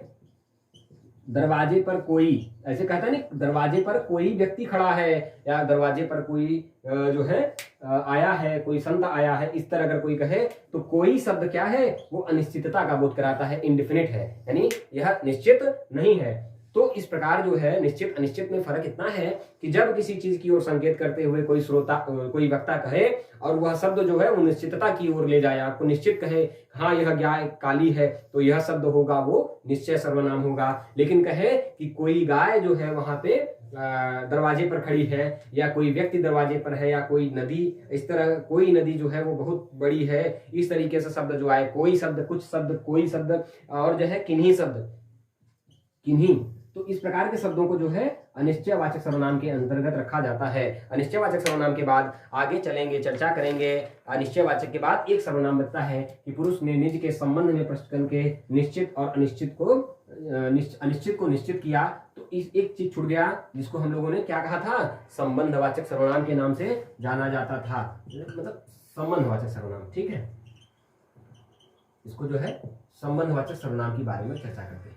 दरवाजे पर कोई, ऐसे कहता है नहीं, दरवाजे पर कोई व्यक्ति खड़ा है, या दरवाजे पर कोई जो है आया है, कोई संत आया है, इस तरह अगर कोई कहे तो कोई शब्द क्या है, वो अनिश्चितता का बोध कराता है, इंडेफिनिट है, यानी यह निश्चित नहीं है। तो इस प्रकार जो है निश्चित अनिश्चित में फर्क इतना है कि जब किसी चीज की ओर संकेत करते हुए कोई श्रोता, कोई वक्ता कहे और वह शब्द जो है वो निश्चितता की ओर ले जाए, आपको निश्चित कहे हाँ यह गाय काली है, तो यह शब्द होगा वो निश्चय सर्वनाम होगा। लेकिन कहे कि कोई गाय जो है वहां पे दरवाजे पर खड़ी है, या कोई व्यक्ति दरवाजे पर है, या कोई नदी, इस तरह कोई नदी जो है वो बहुत बड़ी है, इस तरीके से शब्द जो आए, कोई शब्द, कुछ शब्द, कोई शब्द, और जो है किन्हीं शब्द, किन्हीं, तो इस प्रकार के शब्दों को जो है अनिश्चयवाचक सर्वनाम के अंतर्गत रखा जाता है। अनिश्चयवाचक सर्वनाम के बाद आगे चलेंगे, चर्चा करेंगे। अनिश्चयवाचक के बाद एक सर्वनाम बचता है कि पुरुष ने निज के संबंध में प्रश्न करके निश्चित और अनिश्चित को निश्चित किया। तो इस एक चीज छूट गया जिसको हम लोगों ने क्या कहा था, संबंधवाचक सर्वनाम के नाम से जाना जाता था, मतलब संबंधवाचक सर्वनाम। ठीक है, इसको जो है संबंधवाचक सर्वनाम के बारे में चर्चा करते हैं।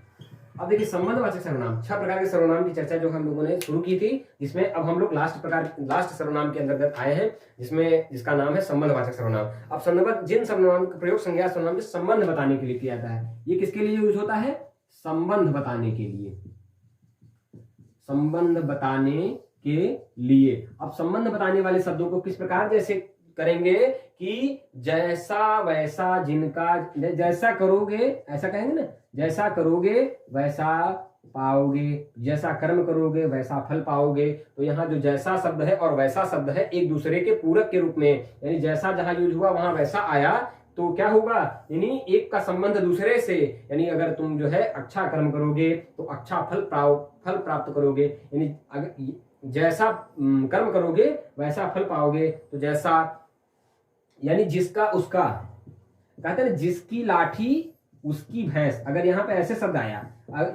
अब देखिए संबंधवाचक सर्वनाम, 6 प्रकार के सर्वनाम की चर्चा जो हम लोगों ने शुरू की थी, जिसमें अब हम लोग लास्ट सर्वनाम के अंतर्गत आए हैं, जिसका नाम है संबंधवाचक सर्वनाम। अब संबंध, जिन सर्वनाम का प्रयोग संज्ञा सर्वनाम के संबंध बताने के लिए किया जाता है, ये किसके लिए यूज होता है, संबंध बताने के लिए, संबंध बताने के लिए। अब संबंध बताने वाले शब्दों को किस प्रकार जैसे करेंगे कि जैसा वैसा जिनका, जैसा करोगे ऐसा कहेंगे ना, जैसा करोगे वैसा पाओगे, जैसा कर्म करोगे वैसा फल पाओगे। तो यहाँ जो जैसा शब्द है और वैसा शब्द है एक दूसरे के पूरक के रूप में, यानी जैसा जहां यूज हुआ वहां वैसा आया, तो क्या होगा, यानी एक का संबंध दूसरे से, यानी अगर तुम जो है अच्छा कर्म करोगे तो अच्छा फल प्राप्त करोगे, यानी अगर जैसा कर्म करोगे वैसा फल पाओगे। तो जैसा यानी जिसका उसका, कहते हैं जिसकी लाठी उसकी भैंस, अगर यहाँ पे ऐसे शब्द आया,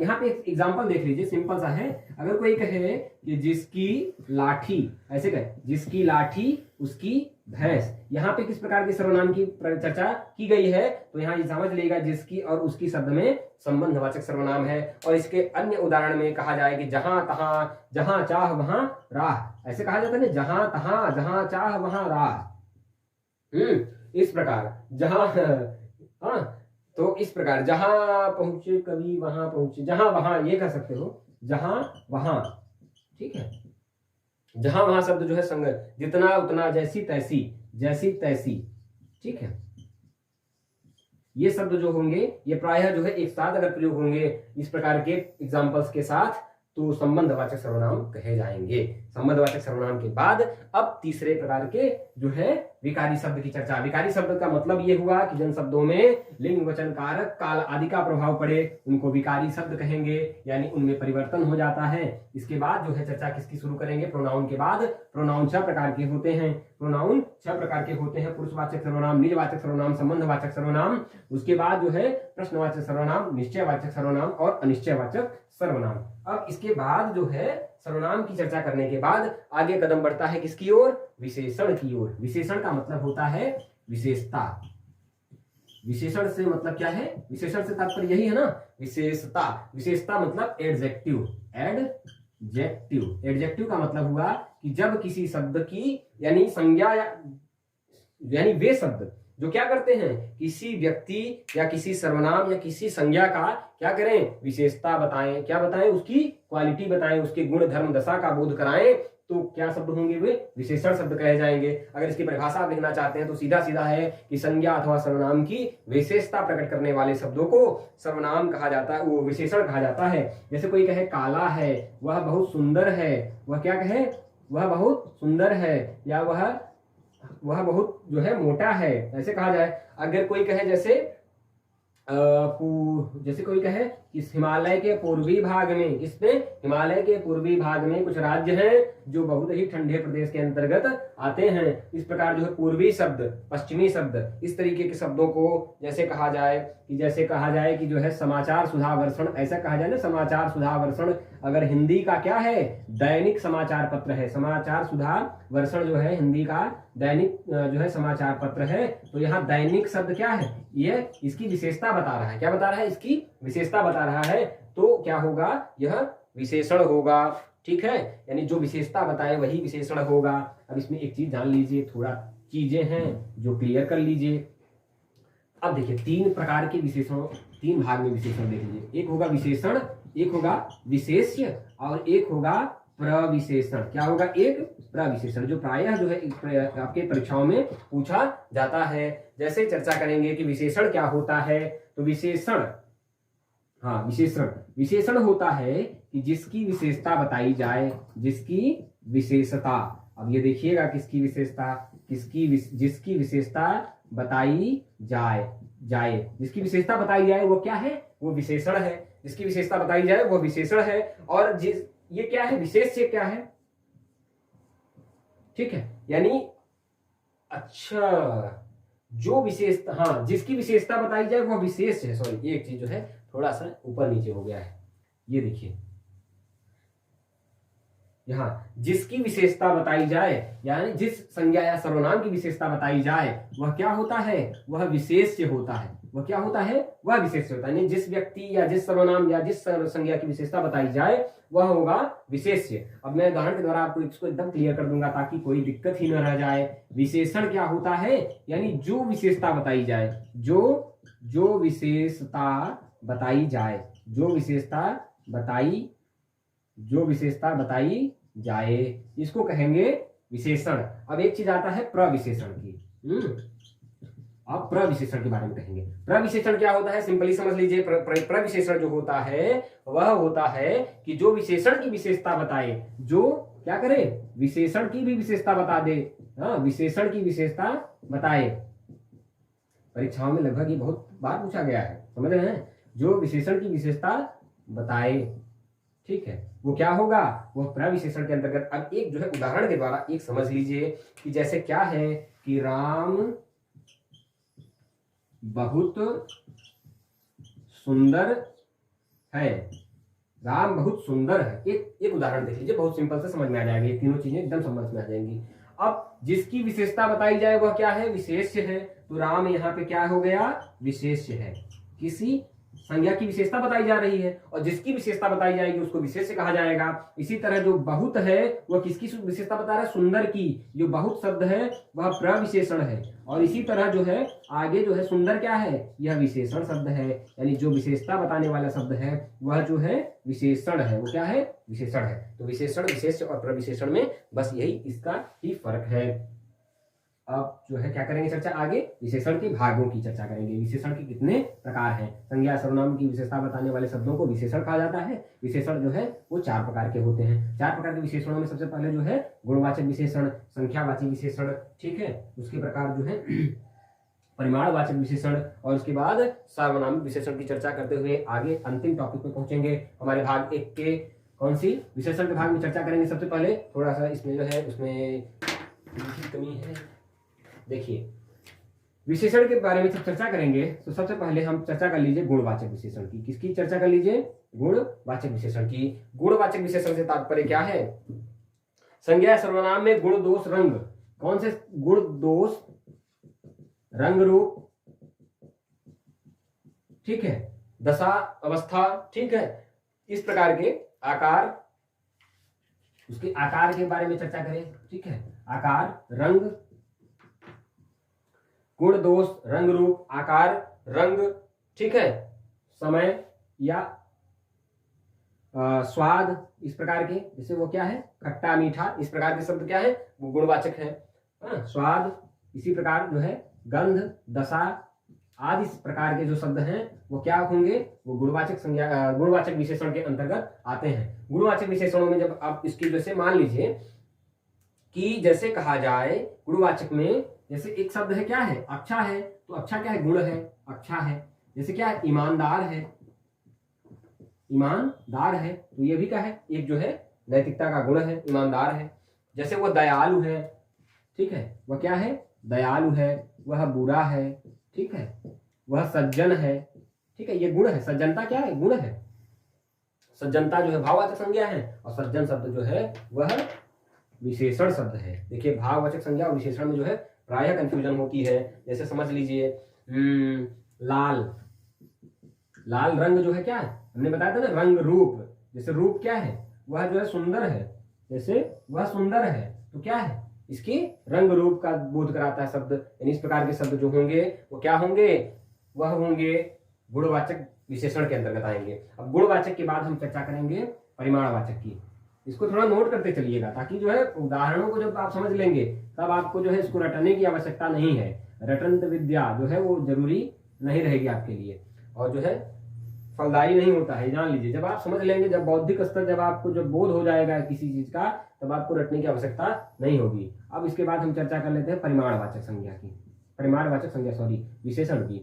यहाँ पे एक एग्जांपल देख लीजिए, सिंपल सा है। अगर कोई कहे कि जिसकी लाठी, ऐसे कहे जिसकी लाठी उसकी भैंस, यहाँ पे किस प्रकार के सर्वनाम की चर्चा की गई है, तो यहाँ ये समझ लेगा जिसकी और उसकी शब्द में संबंधवाचक सर्वनाम है। और इसके अन्य उदाहरण में कहा जाए कि जहां तहां, जहां चाह वहां राह, ऐसे कहा जाता है ना, जहां तहां जहां चाह वहां राह। इस प्रकार जहां, हाँ, तो इस प्रकार जहां पहुंचे कभी वहां पहुंचे, जहां वहां ये कह सकते हो, जहां वहां, ठीक है। जहां वहां शब्द जो है संग, जितना उतना, जैसी तैसी, जैसी तैसी, ठीक है। ये शब्द जो होंगे ये प्रायः जो है एक साथ अगर प्रयोग होंगे इस प्रकार के एग्जाम्पल्स के साथ, तो संबंधवाचक सर्वनाम कहे जाएंगे। संबंधवाचक सर्वनाम के बाद अब तीसरे प्रकार के जो है विकारी शब्द की चर्चा। विकारी शब्द का मतलब ये हुआ कि जिन शब्दों में लिंग, वचन, कारक, काल आदि का प्रभाव पड़े उनको विकारी शब्द कहेंगे, यानी उनमें परिवर्तन हो जाता है। इसके बाद जो है चर्चा किसकी शुरू करेंगे, प्रोनाउन के बाद। प्रोनाउन 6 प्रकार के होते हैं, प्रोनाउन 6 प्रकार के होते हैं, पुरुषवाचक सर्वनाम, निजवाचक सर्वनाम, संबंधवाचक सर्वनाम, उसके बाद जो है प्रश्नवाचक सर्वनाम, निश्चयवाचक सर्वनाम और अनिश्चयवाचक सर्वनाम। अब इसके बाद जो है सर्वनाम की चर्चा करने के बाद आगे कदम बढ़ता है किसकी ओर, विशेषण की ओर। विशेषण का मतलब होता है विशेषता। विशेषण से मतलब क्या है, विशेषण से तात्पर्य यही है ना, विशेषता। विशेषता मतलब एडजेक्टिव, एडजेक्टिव। एडजेक्टिव का मतलब हुआ कि जब किसी शब्द की यानी संज्ञा यानी वे शब्द जो क्या करते हैं, किसी व्यक्ति या किसी सर्वनाम या किसी संज्ञा का क्या करें, विशेषता बताएं। क्या बताएं, उसकी क्वालिटी बताएं, उसके गुण धर्म दशा का बोध कराएं, तो क्या शब्द होंगे, वे विशेषण शब्द कहे जाएंगे। अगर इसकी परिभाषा आप लिखना चाहते हैं तो सीधा सीधा है कि संज्ञा अथवा सर्वनाम की विशेषता प्रकट करने वाले शब्दों को सर्वनाम कहा जाता है, वो विशेषण कहा जाता है। जैसे कोई कहे काला है, वह बहुत सुंदर है, वह क्या कहे, वह बहुत सुंदर है, या वह बहुत जो है मोटा है, ऐसे कहा जाए। अगर कोई कहे जैसे कोई कहे कि हिमालय के पूर्वी भाग में, इसमें हिमालय के पूर्वी भाग में कुछ राज्य हैं जो बहुत ही ठंडे प्रदेश के अंतर्गत आते हैं। इस प्रकार जो है पूर्वी शब्द, पश्चिमी शब्द, इस तरीके के शब्दों को जैसे कहा जाए कि जो है समाचार सुधा वर्षण, ऐसा कहा जाए ना, समाचार सुधा वर्षण। अगर हिंदी का क्या है, दैनिक समाचार पत्र है, समाचार सुधा वर्षण जो है हिंदी का दैनिक जो है समाचार पत्र है, तो यहाँ दैनिक शब्द क्या है, ये इसकी विशेषता बता रहा है। क्या बता रहा है, इसकी विशेषता बता रहा है, तो क्या होगा, यह विशेषण होगा, ठीक है। यानी जो विशेषता बताए वही विशेषण होगा। अब इसमें एक चीज जान लीजिए, थोड़ा चीजें हैं जो क्लियर कर लीजिए। अब देखिए 3 प्रकार के विशेषण, 3 भाग में विशेषण देख लीजिए। एक होगा विशेषण, एक होगा विशेष्य और एक होगा प्रविशेषण। क्या होगा, एक प्रविशेषण, जो प्रायः जो है आपके परीक्षाओं में पूछा जाता है। जैसे चर्चा करेंगे कि विशेषण क्या होता है, तो विशेषण, हाँ विशेषण होता है कि जिसकी विशेषता बताई जाए, जिसकी विशेषता। अब ये देखिएगा किसकी विशेषता, जिसकी विशेषता बताई जाए, जिसकी विशेषता बताई जाए वो क्या है, वो विशेषण है। जिसकी विशेषता बताई जाए वो विशेषण है। और ये क्या है, विशेष्य क्या है, ठीक है। यानी अच्छा, जो विशेषता, हाँ जिसकी विशेषता बताई जाए वह विशेष है। सॉरी, एक चीज जो है थोड़ा सा ऊपर नीचे हो गया है, ये देखिए यहाँ जिसकी विशेषता बताई जाए, यानी जिस संज्ञा या सर्वनाम की विशेषता बताई जाए वह क्या होता है, वह विशेष्य होता है। वह क्या होता है, वह विशेष्य होता है। यानी जिस व्यक्ति या जिस सर्वनाम या जिस संज्ञा की विशेषता बताई जाए वह होगा विशेष्य। अब मैं उदाहरण के द्वारा आपको इसको एकदम क्लियर कर दूंगा ताकि कोई दिक्कत ही न रह जाए। विशेषण क्या होता है, यानी जो विशेषता बताई जाए, जो विशेषता बताई जाए, जो विशेषता बताई जाए, इसको कहेंगे विशेषण। अब एक चीज आता है प्रविशेषण की। अब प्रविशेषण के बारे में कहेंगे। प्रविशेषण क्या होता है, सिंपली समझ लीजिए। प्रविशेषण जो होता है वह होता है कि जो विशेषण की विशेषता बताए, जो क्या करे, विशेषण की भी विशेषता बता दे। हाँ, विशेषण की विशेषता बताए। परीक्षाओं में लगभग ये बहुत बार पूछा गया है, समझ रहे हैं। जो विशेषण की विशेषता बताए, ठीक है, वो क्या होगा, वो प्रविशेषण के अंतर्गत। अब एक जो है उदाहरण के द्वारा एक समझ लीजिए कि जैसे क्या है कि राम बहुत सुंदर है। राम बहुत सुंदर है। एक उदाहरण देख लीजिए, बहुत सिंपल से समझ में आ जाएगा। ये तीनों चीजें एकदम समझ में आ जाएंगी। अब जिसकी विशेषता बताई जाए वह क्या है, विशेष्य है। तो राम यहाँ पे क्या हो गया, विशेष्य है। किसी संज्ञा की विशेषता बताई जा रही है और जिसकी विशेषता बताई जाएगी उसको विशेष्य कहा जाएगा। इसी तरह जो बहुत है वह किसकी विशेषता बता रहा है, सुंदर की। जो बहुत शब्द है वह प्रविशेषण है। और इसी तरह जो है आगे जो है सुंदर क्या है, यह विशेषण शब्द है। यानी जो विशेषता बताने वाला शब्द है वह जो है विशेषण है। वो क्या है, विशेषण है। तो विशेषण, विशेष्य और प्रविशेषण में बस यही इसका ही फर्क है। अब जो है क्या करेंगे चर्चा, आगे विशेषण के भागों की चर्चा करेंगे। विशेषण के कितने प्रकार हैं। संज्ञा सर्वनाम की विशेषता बताने वाले शब्दों को विशेषण कहा जाता है। विशेषण जो है वो 4 प्रकार के होते हैं। 4 प्रकार के विशेषणों में सबसे पहले जो है गुणवाचक विशेषण, संख्यावाची विशेषण, ठीक है, उसके प्रकार जो है परिमाणवाचक विशेषण, और उसके बाद सार्वनामिक विशेषण की चर्चा करते हुए आगे अंतिम टॉपिक पे पहुंचेंगे। हमारे भाग 1 के कौन सी विशेषण के भाग में चर्चा करेंगे। सबसे पहले थोड़ा सा इसमें जो है उसमें कमी है, देखिए विशेषण के बारे में जब चर्चा करेंगे तो सबसे पहले हम चर्चा कर लीजिए गुणवाचक विशेषण की। किसकी चर्चा कर लीजिए, गुणवाचक विशेषण की। गुणवाचक विशेषण से तात्पर्य क्या है, संज्ञा सर्वनाम में गुण दोष रंग, कौन से गुण दोष रंग रूप, ठीक है, दशा अवस्था, ठीक है, इस प्रकार के आकार, उसके आकार के बारे में चर्चा करें, ठीक है, आकार, रंग, गुण दोष रंग रूप, आकार, रंग, ठीक है, समय या स्वाद, इस प्रकार के, जैसे वो क्या है, खट्टा मीठा, इस प्रकार के शब्द क्या है, वो गुणवाचक है। स्वाद, इसी प्रकार जो है गंध, दशा आदि इस प्रकार के जो शब्द हैं वो क्या होंगे, वो गुणवाचक संज्ञा, गुणवाचक विशेषण के अंतर्गत आते हैं। गुणवाचक विशेषणों में जब आप इसकी जैसे मान लीजिए कि जैसे कहा जाए गुणवाचक में, जैसे एक शब्द है क्या है, अच्छा है, तो अच्छा क्या है, गुण है, अच्छा है। जैसे क्या है, ईमानदार है, ईमानदार है, तो ये भी क्या है, एक जो है नैतिकता का गुण है, ईमानदार है। जैसे वह दयालु है, ठीक है, वह क्या है, दयालु है, वह बुरा है, ठीक है, वह सज्जन है, ठीक है, ये गुण है। सज्जनता क्या है, गुण है। सज्जनता जो है भाववाचक संज्ञा है और सज्जन शब्द जो है वह विशेषण शब्द है। देखिए भाववाचक संज्ञा और विशेषण में जो है प्रायः कंफ्यूजन होती है। जैसे समझ लीजिए लाल, लाल रंग जो है क्या है, हमने बताया था ना, रंग रूप। जैसे रूप क्या है, वह जो है सुंदर है, जैसे वह सुंदर है, तो क्या है, इसके रंग रूप का बोध कराता है शब्द। यानी इस प्रकार के शब्द जो होंगे वो क्या होंगे, वह होंगे गुणवाचक विशेषण के अंतर्गत आएंगे। अब गुणवाचक के बाद हम चर्चा करेंगे परिमाणवाचक की। इसको थोड़ा नोट करते चलिएगा ताकि जो है उदाहरणों को जब आप समझ लेंगे तब आपको जो है इसको रटने की आवश्यकता नहीं है। रटंत विद्या जो है वो जरूरी नहीं रहेगी आपके लिए और जो है फलदायी नहीं होता है, जान लीजिए। जब आप समझ लेंगे, जब बौद्धिक स्तर, जब आपको जब बोध हो जाएगा किसी चीज का, तब आपको रटने की आवश्यकता नहीं होगी। अब इसके बाद हम चर्चा कर लेते हैं परिमाणवाचक संज्ञा की, परिमाणवाचक संज्ञा सॉरी विशेषण की,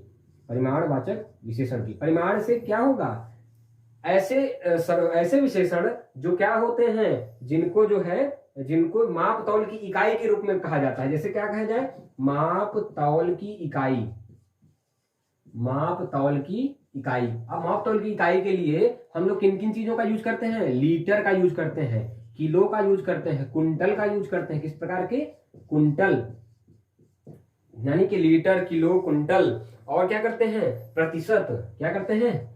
परिमाणवाचक विशेषण की। परिमाण से क्या होगा, ऐसे विशेषण जो क्या होते हैं, जिनको जो है, जिनको माप तौल की इकाई के रूप में कहा जाता है। जैसे क्या कहा जाए, माप तौल की इकाई, माप तौल की इकाई। अब माप तौल की इकाई के लिए हम लोग किन किन चीजों का यूज करते हैं, लीटर का यूज करते हैं, किलो का यूज करते हैं, कुंटल का यूज करते हैं। किस प्रकार के, कुंटल, यानी कि लीटर, किलो, कुंटल। और क्या करते हैं, प्रतिशत, क्या करते हैं,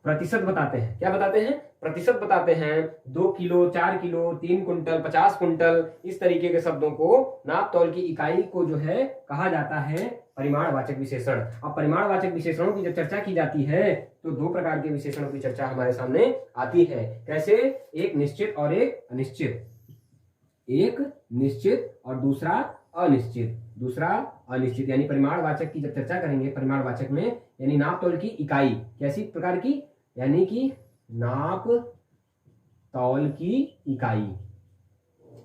प्रतिशत बताते हैं। क्या बताते हैं, प्रतिशत बताते हैं, 2 किलो, 4 किलो, 3 कुंटल, 50 कुंटल, इस तरीके के शब्दों को नाप तौल की इकाई को जो है कहा जाता है परिमाणवाचक विशेषण। अब परिमाणवाचक विशेषणों की जब चर्चा की जाती है तो दो प्रकार के विशेषणों की चर्चा हमारे सामने आती है। कैसे? एक निश्चित और एक अनिश्चित। एक निश्चित और दूसरा अनिश्चित। दूसरा अनिश्चित यानी परिमाणवाचक की जब चर्चा करेंगे, परिमाणवाचक में यानी नाप तौल की इकाई कैसी प्रकार की, यानी कि नाप तौल की इकाई,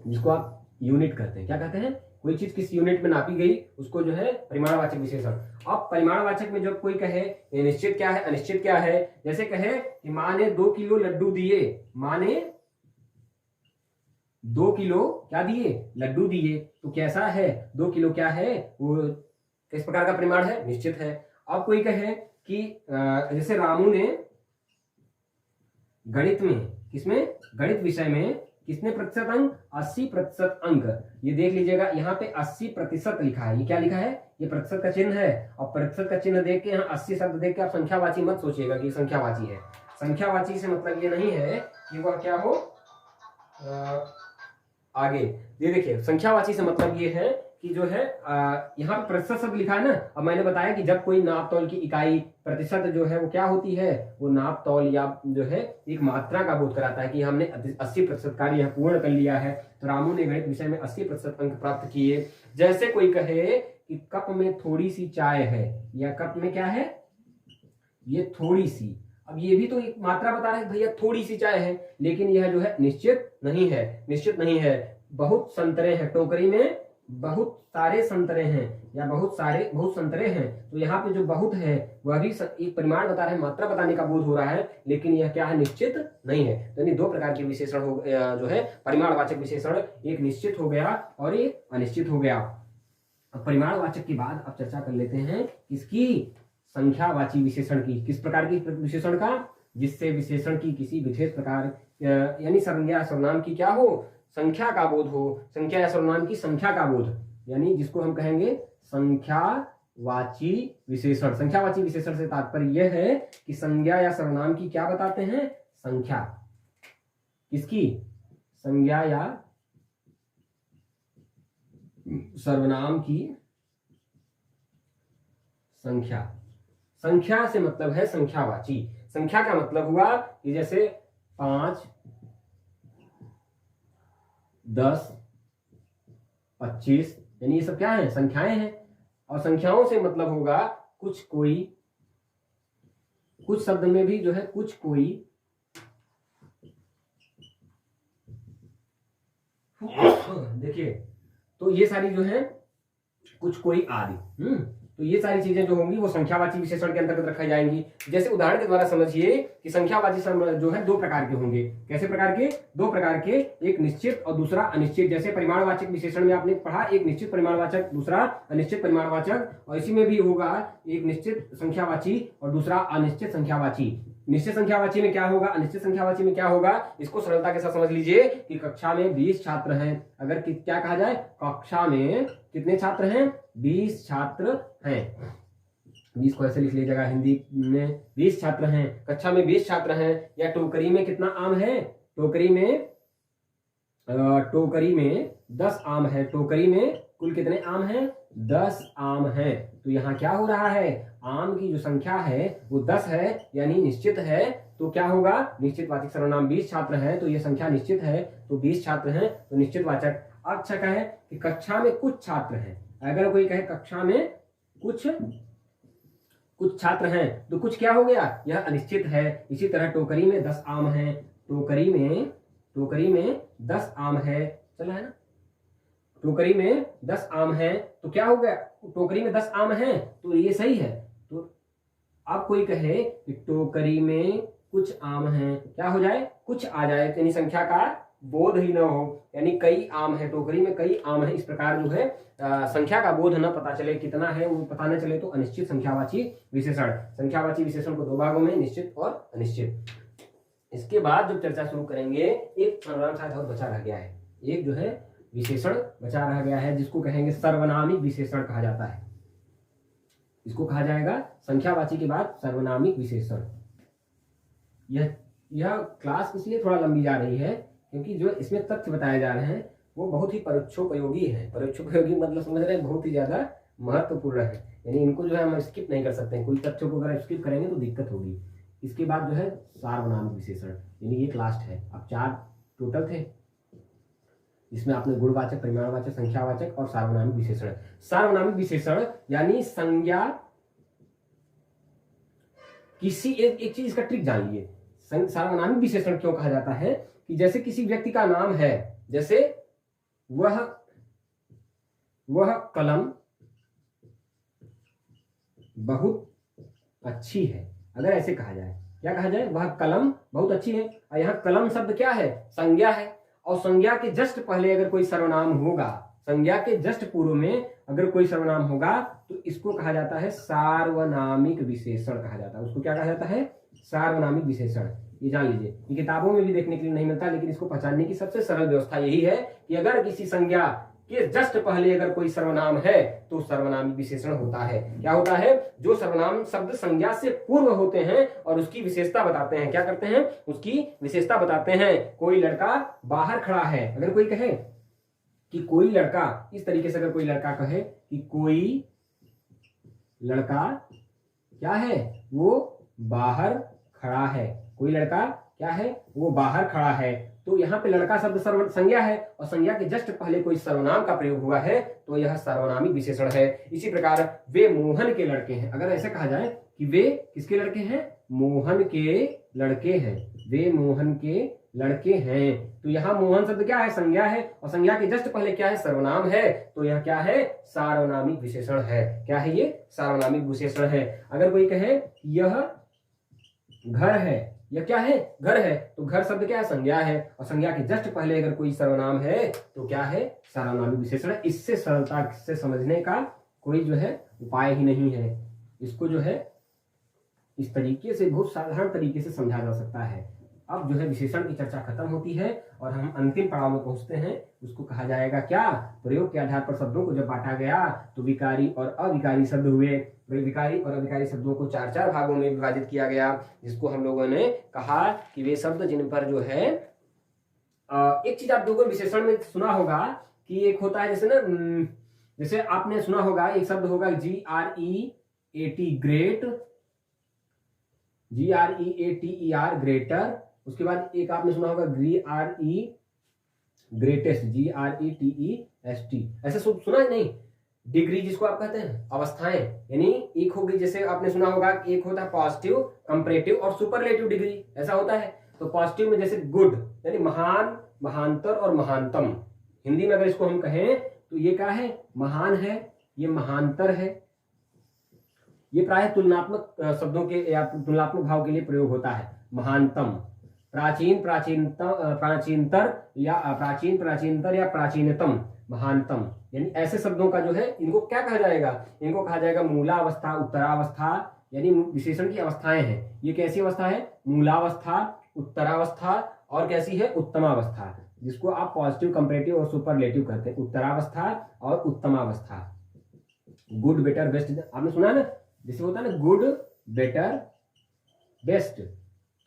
जिसको आप यूनिट कहते हैं। क्या कहते हैं? कोई चीज किस यूनिट में नापी गई उसको जो है परिमाणवाचक विशेषण। अब परिमाणवाचक में जब कोई कहे ये निश्चित क्या है, अनिश्चित क्या है, जैसे कहे कि माँ ने 2 किलो लड्डू दिए, माँ ने 2 किलो क्या दिए? लड्डू दिए। तो कैसा है? 2 किलो क्या है? वो किस प्रकार का परिमाण है? निश्चित है। अब कोई कहे कि जैसे रामू ने गणित में, किसमें? गणित विषय में कितने प्रतिशत अंक? 80% अंक। ये देख लीजिएगा यहाँ पे 80% लिखा है। ये क्या लिखा है? ये प्रतिशत का चिन्ह है। और प्रतिशत का चिन्ह देख के यहाँ 80 शब्द देख के आप संख्यावाची मत सोचिएगा कि संख्यावाची है। संख्यावाची से मतलब ये नहीं है कि वह क्या हो आगे। ये देखिए संख्यावाची से मतलब ये है कि जो है यहाँ पे प्रतिशत शब्द लिखा है ना। अब मैंने बताया कि जब कोई नाप तौल की इकाई प्रतिशत जो है वो क्या होती है, वो नाप तौल या जो है एक मात्रा का बोध कराता है कि हमने 80% कार्य यह पूर्ण कर लिया है। तो रामू ने गणित विषय में 80% अंक प्राप्त किए। जैसे कोई कहे कि कप में थोड़ी सी चाय है, या कप में क्या है? ये थोड़ी सी। अब ये भी तो एक मात्रा बता रहा है भैया थोड़ी सी चाय है, लेकिन यह जो है निश्चित नहीं है। निश्चित नहीं है। बहुत संतरे हैं, टोकरी में बहुत सारे संतरे हैं, या बहुत संतरे हैं। तो यहाँ पे जो बहुत है वह भी एक परिमाण बता रहा है, मात्रा बताने का बोध हो रहा है, लेकिन यह क्या है? निश्चित नहीं है। तो यानी दो प्रकार के विशेषण हो जो है परिमाणवाचक विशेषण, एक निश्चित हो गया और एक अनिश्चित हो गया। अब परिमाणवाचक के बाद अब चर्चा कर लेते हैं किसकी? संख्यावाची विशेषण की। किस प्रकार की विशेषण का? जिससे विशेषण की किसी विशेष प्रकार यानी संज्ञा सर्वनाम की क्या हो? संख्या का बोध हो। संख्या या सर्वनाम की संख्या का बोध, यानी जिसको हम कहेंगे संख्यावाची विशेषण। संख्यावाची विशेषण से तात्पर्य यह है कि संज्ञा या सर्वनाम की क्या बताते हैं? संख्या। किसकी? संज्ञा या सर्वनाम की संख्या। संख्या से मतलब है संख्यावाची। संख्या का मतलब हुआ कि जैसे 5, 10, 25, यानी ये सब क्या है? संख्याएं हैं। और संख्याओं से मतलब होगा कुछ कोई, कुछ शब्द में भी जो है कुछ कोई, देखिए तो ये सारी जो है कुछ कोई आदि, तो ये सारी चीजें जो होंगी वो संख्यावाची विशेषण के अंतर्गत रखी जाएंगी। जैसे उदाहरण के द्वारा समझिए कि संख्यावाची जो है दो प्रकार के होंगे। कैसे प्रकार के? दो प्रकार के, एक निश्चित और दूसरा अनिश्चित। जैसे परिमाणवाचक विशेषण में आपने पढ़ा एक निश्चित परिमाणवाचक, दूसरा अनिश्चित परिमाणवाचक, और इसी में भी होगा एक निश्चित संख्यावाची और दूसरा अनिश्चित संख्यावाची। निश्चित संख्यावाची में क्या होगा, अनिश्चित संख्यावाची में क्या होगा, इसको सरलता के साथ समझ लीजिए कि कक्षा में 20 छात्र हैं। अगर क्या कहा जाए, कक्षा में कितने छात्र हैं? 20 छात्र हैं। 20 को ऐसे लिख लीजिएगा हिंदी में, 20 छात्र हैं, कक्षा में 20 छात्र हैं। या टोकरी में कितना आम है? टोकरी में 10 आम है। टोकरी में कुल कितने आम हैं? 10 आम हैं। तो यहाँ क्या हो रहा है, आम की जो संख्या है वो 10 है, यानी निश्चित है। तो क्या होगा, निश्चित वाचक सर्वनाम 20 छात्र हैं, तो ये संख्या निश्चित है, तो 20 छात्र हैं, तो निश्चित वाचक। अच्छा कहे कि कक्षा में कुछ छात्र हैं, अगर कोई कहे कक्षा में कुछ छात्र हैं, तो कुछ क्या हो गया, यह अनिश्चित है। इसी तरह टोकरी में 10 आम हैं, टोकरी में 10 आम है, चला है ना, टोकरी में 10 आम हैं, तो क्या हो गया, टोकरी में 10 आम हैं, तो ये सही है। तो अब कोई कहे कि टोकरी में कुछ आम हैं, क्या हो जाए, कुछ आ जाए, यानी संख्या का बोध ही न हो, यानी कई आम है, टोकरी में कई आम है। इस प्रकार जो है संख्या का बोध न पता चले, कितना है वो पता न चले, तो अनिश्चित संख्यावाची विशेषण। संख्यावाची विशेषण को दो भागों में, निश्चित और अनिश्चित। इसके बाद जब चर्चा शुरू करेंगे, एक सर्वनाम शायद और बचा रह गया है, एक जो है विशेषण बचा रह गया है, जिसको कहेंगे सर्वनामिक विशेषण कहा जाता है। इसको कहा जाएगा संख्यावाची के बाद सर्वनामिक विशेषण। यह यह क्लास इसलिए थोड़ा लंबी जा रही है क्योंकि जो इसमें तथ्य बताए जा रहे हैं वो बहुत ही परोक्षोपयोगी है। परोक्षोपयोगी मतलब समझ रहे हैं, बहुत ही ज्यादा महत्वपूर्ण है, यानी इनको जो है हम स्किप नहीं कर सकते हैं। कोई तथ्यों को अगर स्किप करेंगे तो दिक्कत होगी। इसके बाद जो है सार्वनामिक विशेषण, यानी ये लास्ट है। अब 4 टोटल थे जिसमें आपने गुणवाचक, परिमाणवाचक, संख्यावाचक और सार्वनामिक विशेषण। सार्वनामिक विशेषण यानी संज्ञा किसी एक चीज का ट्रिक जान लीजिए। सार्वनामिक विशेषण क्यों कहा जाता है कि जैसे किसी व्यक्ति का नाम है, जैसे वह कलम बहुत अच्छी है, अगर ऐसे कहा जाए, क्या कहा जाए, वह कलम बहुत अच्छी है। और यहाँ कलम शब्द क्या है, संज्ञा है, और संज्ञा के जस्ट पहले अगर कोई सर्वनाम होगा, संज्ञा के जस्ट पूर्व में अगर कोई सर्वनाम होगा तो इसको कहा जाता है सार्वनामिक विशेषण कहा जाता है। उसको क्या कहा जाता है, सार्वनामिक विशेषण। ये जान लीजिए, ये किताबों में भी देखने के लिए नहीं मिलता, लेकिन इसको पहचानने की सबसे सरल व्यवस्था यही है कि अगर किसी संज्ञा के जस्ट पहले अगर कोई सर्वनाम है तो सर्वनामिक विशेषण होता है। क्या होता है, जो सर्वनाम शब्द संज्ञा से पूर्व होते हैं और उसकी विशेषता बताते हैं। क्या करते हैं, उसकी विशेषता बताते हैं। कोई लड़का बाहर खड़ा है, अगर कोई कहे कि कोई लड़का, इस तरीके से अगर कोई लड़का कहे कि कोई लड़का क्या है, वो बाहर खड़ा है, कोई लड़का क्या है, वो बाहर खड़ा है, तो यहाँ पे लड़का शब्द संज्ञा है और संज्ञा के जस्ट पहले कोई सर्वनाम का प्रयोग हुआ है तो यह सार्वनामिक विशेषण है। इसी प्रकार वे मोहन के लड़के हैं, अगर ऐसे कहा जाए कि वे किसके लड़के हैं, मोहन के लड़के हैं, वे मोहन के लड़के हैं, तो यहाँ मोहन शब्द क्या है, संज्ञा है, और संज्ञा के जस्ट पहले क्या है, सर्वनाम है, तो यह क्या है, सार्वनामिक विशेषण है। क्या है ये, सार्वनामिक विशेषण है। अगर कोई कहे यह घर है, यह क्या है, घर है, तो घर शब्द क्या है, संज्ञा है, और संज्ञा के जस्ट पहले अगर कोई सर्वनाम है तो क्या है, सार्वनामिक विशेषण। इससे सरलता से समझने का कोई जो है उपाय ही नहीं है। इसको जो है इस तरीके से, बहुत साधारण तरीके से समझा जा सकता है। अब जो है विशेषण की चर्चा खत्म होती है और हम अंतिम पड़ाव में पहुंचते हैं। उसको कहा जाएगा क्या, प्रयोग के आधार पर शब्दों को जब बांटा गया तो विकारी और अविकारी शब्द हुए। विकारी और अविकारी शब्दों को 4 भागों में विभाजित किया गया, जिसको हम लोगों ने कहा कि वे शब्द जिन पर जो है एक चीज आप लोगों ने विशेषण में सुना होगा कि एक होता है जैसे ना, जैसे आपने सुना होगा एक शब्द होगा GREAT ग्रेट, GREATER ग्रेटर। उसके बाद एक आपने सुना होगा ग्रेटेस्ट, GRETEST। ऐसे सुना है नहीं, डिग्री जिसको आप कहते हैं, अवस्थाएं, यानी एक होगी, जैसे आपने सुना होगा कि एक होता है पॉजिटिव, कंपैरेटिव और सुपरलेटिव डिग्री, ऐसा होता है। तो पॉजिटिव में जैसे गुड, यानी महान, महानतर और महानतम। हिंदी में अगर इसको हम कहें तो ये क्या है, महान है, ये महानतर है। ये प्राय तुलनात्मक शब्दों के या तुलनात्मक भाव के लिए प्रयोग होता है। महानतम, प्राचीन, प्राचीनतर या प्राचीनतर या प्राचीनतम, महानतम, यानी ऐसे शब्दों का जो है इनको क्या कहा जाएगा, इनको कहा जाएगा मूलावस्था, उत्तरावस्था, यानी विशेषण की अवस्थाएं हैं। ये कैसी अवस्था है, मूलावस्था, उत्तरावस्था और कैसी है, उत्तमावस्था, जिसको आप पॉजिटिव, कंपैरेटिव और सुपरलेटिव कहते हैं। उत्तरावस्था और उत्तमावस्था। गुड, बेटर, बेस्ट, आपने सुना ना, जैसे होता है ना गुड, बेटर, बेस्ट,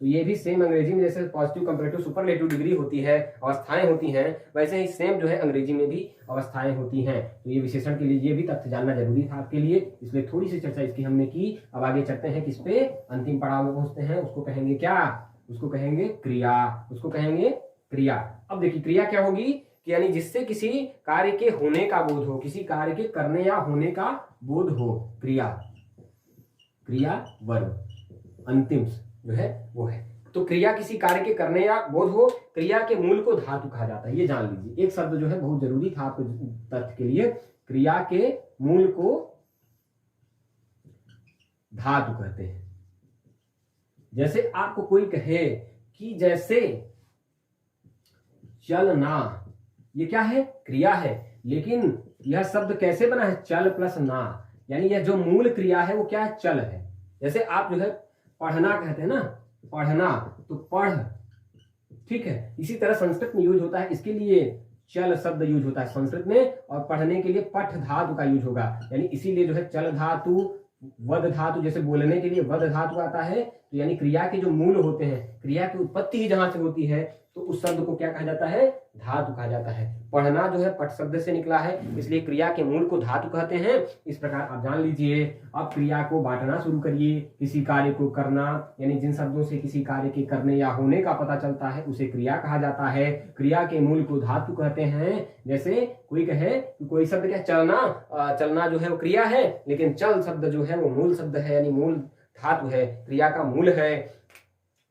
तो ये भी सेम अंग्रेजी में जैसे पॉजिटिव, कंपैरेटिव, सुपरलेटिव डिग्री होती है, अवस्थाएं होती हैं, वैसे ही सेम जो है अंग्रेजी में भी अवस्थाएं होती हैं। तो ये विशेषण के लिए ये भी तथ्य जानना जरूरी था आपके लिए, इसलिए थोड़ी सी चर्चा इसकी हमने की। अब आगे चलते हैं किस पे, अंतिम पड़ाव में पहुंचते हैं। उसको कहेंगे क्या, उसको कहेंगे क्रिया, उसको कहेंगे क्रिया। अब देखिए क्रिया क्या होगी कि यानी जिससे किसी कार्य के होने का बोध हो, किसी कार्य के करने या होने का बोध हो, क्रिया, क्रिया वर्ब अंतिम जो है वो है। तो क्रिया किसी कार्य के करने या बोध हो, क्रिया के मूल को धातु कहा जाता है। ये जान लीजिए, एक शब्द जो है बहुत जरूरी था आपको तथ्य के लिए, क्रिया के मूल को धातु कहते हैं। जैसे आपको कोई कहे कि जैसे चलना, ये क्या है, क्रिया है, लेकिन यह शब्द कैसे बना है, चल प्लस ना, यानी यह जो मूल क्रिया है वो क्या है, चल है। जैसे आप जो है पढ़ना कहते हैं ना, पढ़ना, तो पढ़, ठीक है। इसी तरह संस्कृत में यूज होता है, इसके लिए चल शब्द यूज होता है संस्कृत में, और पढ़ने के लिए पठ धातु का यूज होगा, यानी इसीलिए जो है चल धातु, वद धातु, जैसे बोलने के लिए वद धातु आता है, तो यानी क्रिया के जो मूल होते हैं, क्रिया की उत्पत्ति ही जहां से होती है, तो उस शब्द को क्या कहा जाता है? धातु कहा जाता है। पढ़ना जो है पट शब्द से निकला है, इसलिए क्रिया के मूल को धातु कहते हैं। इस प्रकार आप जान लीजिए। अब क्रिया को बांटना शुरू करिए। किसी कार्य को करना, यानी जिन शब्दों से किसी कार्य के करने या होने का पता चलता है उसे क्रिया कहा जाता है। क्रिया के मूल को धातु कहते हैं। जैसे कोई कहे कि कोई शब्द क्या, चलना, चलना जो है वो क्रिया है, लेकिन चल शब्द जो है वो मूल शब्द है, यानी मूल धातु है, क्रिया का मूल है।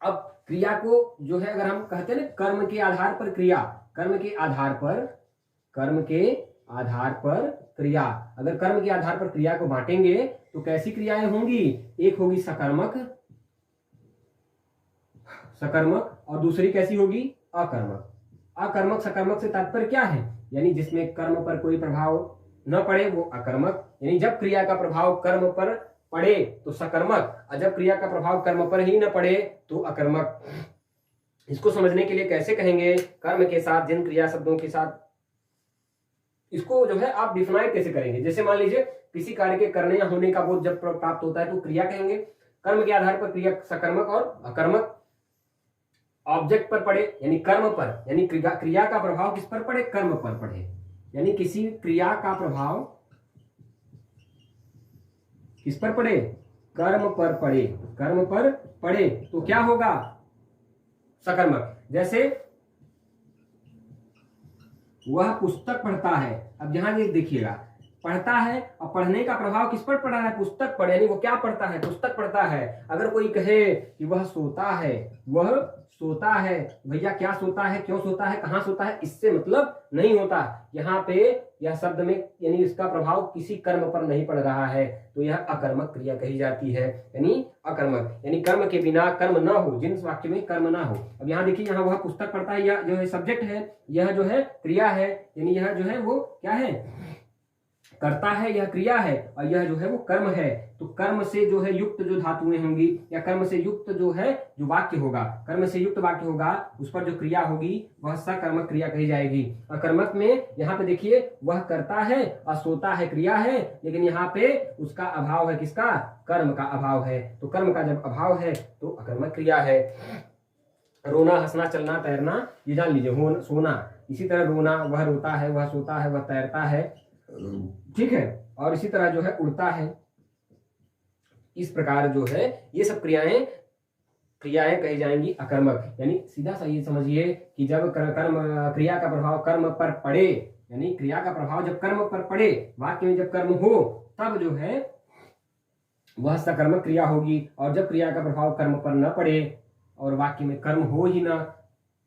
अब क्रिया को जो है अगर हम कहते हैं ना कर्म के आधार पर क्रिया, कर्म के आधार पर, कर्म के आधार पर क्रिया, अगर कर्म के आधार पर क्रिया को बांटेंगे तो कैसी क्रियाएं होंगी? एक होगी सकर्मक, सकर्मक, और दूसरी कैसी होगी? अकर्मक। अकर्मक सकर्मक से तात्पर्य क्या है? यानी जिसमें कर्म पर कोई प्रभाव न पड़े वो अकर्मक, यानी जब क्रिया का प्रभाव कर्म पर पड़े तो सकर्मक, और जब क्रिया का प्रभाव कर्म पर ही न पड़े तो अकर्मक। इसको समझने के लिए कैसे कहेंगे? कर्म के साथ जिन क्रिया शब्दों के साथ, इसको जो है आप डिफाइन कैसे करेंगे? जैसे मान लीजिए किसी कार्य के करने या होने का बोध जब प्राप्त होता है तो क्रिया कहेंगे। कर्म के आधार पर क्रिया सकर्मक और अकर्मक। ऑब्जेक्ट पर पड़े यानी कर्म पर, यानी क्रिया का प्रभाव किस पर पड़े? कर्म पर पड़े, यानी किसी क्रिया का प्रभाव किस पर पड़े? कर्म पर पड़े, कर्म पर पड़े तो क्या होगा? सकर्मक। जैसे वह पुस्तक पढ़ता है, अब यहां देखिएगा, पढ़ता है और पढ़ने का प्रभाव किस पर पड़ रहा है? पुस्तक पर, यानी वो क्या पढ़ता है? पुस्तक पढ़ता है। अगर कोई कहे कि वह सोता है, वह सोता है, भैया क्या सोता है, क्यों सोता है, कहां सोता है, इससे मतलब नहीं होता। यहाँ पे यह शब्द में यानी इसका प्रभाव किसी कर्म पर नहीं पड़ रहा है, तो यह अकर्मक क्रिया कही जाती है, यानी अकर्मक, यानी कर्म के बिना कर्म ना हो, जिन वाक्य में कर्म ना हो। अब यहाँ देखिए, यहाँ वह पुस्तक पढ़ता है, यह जो है सब्जेक्ट है, यह जो है क्रिया है, यानी यह जो है वो क्या है? करता है, यह क्रिया है, और यह जो है वो कर्म है। तो कर्म से जो है युक्त जो धातुएं होंगी, या कर्म से युक्त जो है जो वाक्य होगा, कर्म से युक्त वाक्य होगा, उस पर जो क्रिया होगी वह सकर्मक क्रिया कही जाएगी। अकर्मक में यहाँ पे देखिए, वह करता है और सोता है क्रिया है, लेकिन यहाँ पे उसका अभाव है, किसका? कर्म का अभाव है। तो कर्म का जब अभाव है तो अकर्मक क्रिया है। रोना, हंसना, चलना, तैरना, ये जान लीजिए। सोना, इसी तरह रोना, वह रोता है, वह सोता है, वह तैरता है, ठीक है, और इसी तरह जो है उड़ता है। इस प्रकार जो है ये सब क्रियाएं कही जाएंगी अकर्मक। यानी सीधा सा ये समझिए कि जब कर्म क्रिया का प्रभाव कर्म पर पड़े, यानी क्रिया का प्रभाव जब कर्म पर पड़े, वाक्य में जब कर्म हो, तब जो है वह सकर्मक क्रिया होगी। और जब क्रिया का प्रभाव कर्म पर न पड़े और वाक्य में कर्म हो ही ना,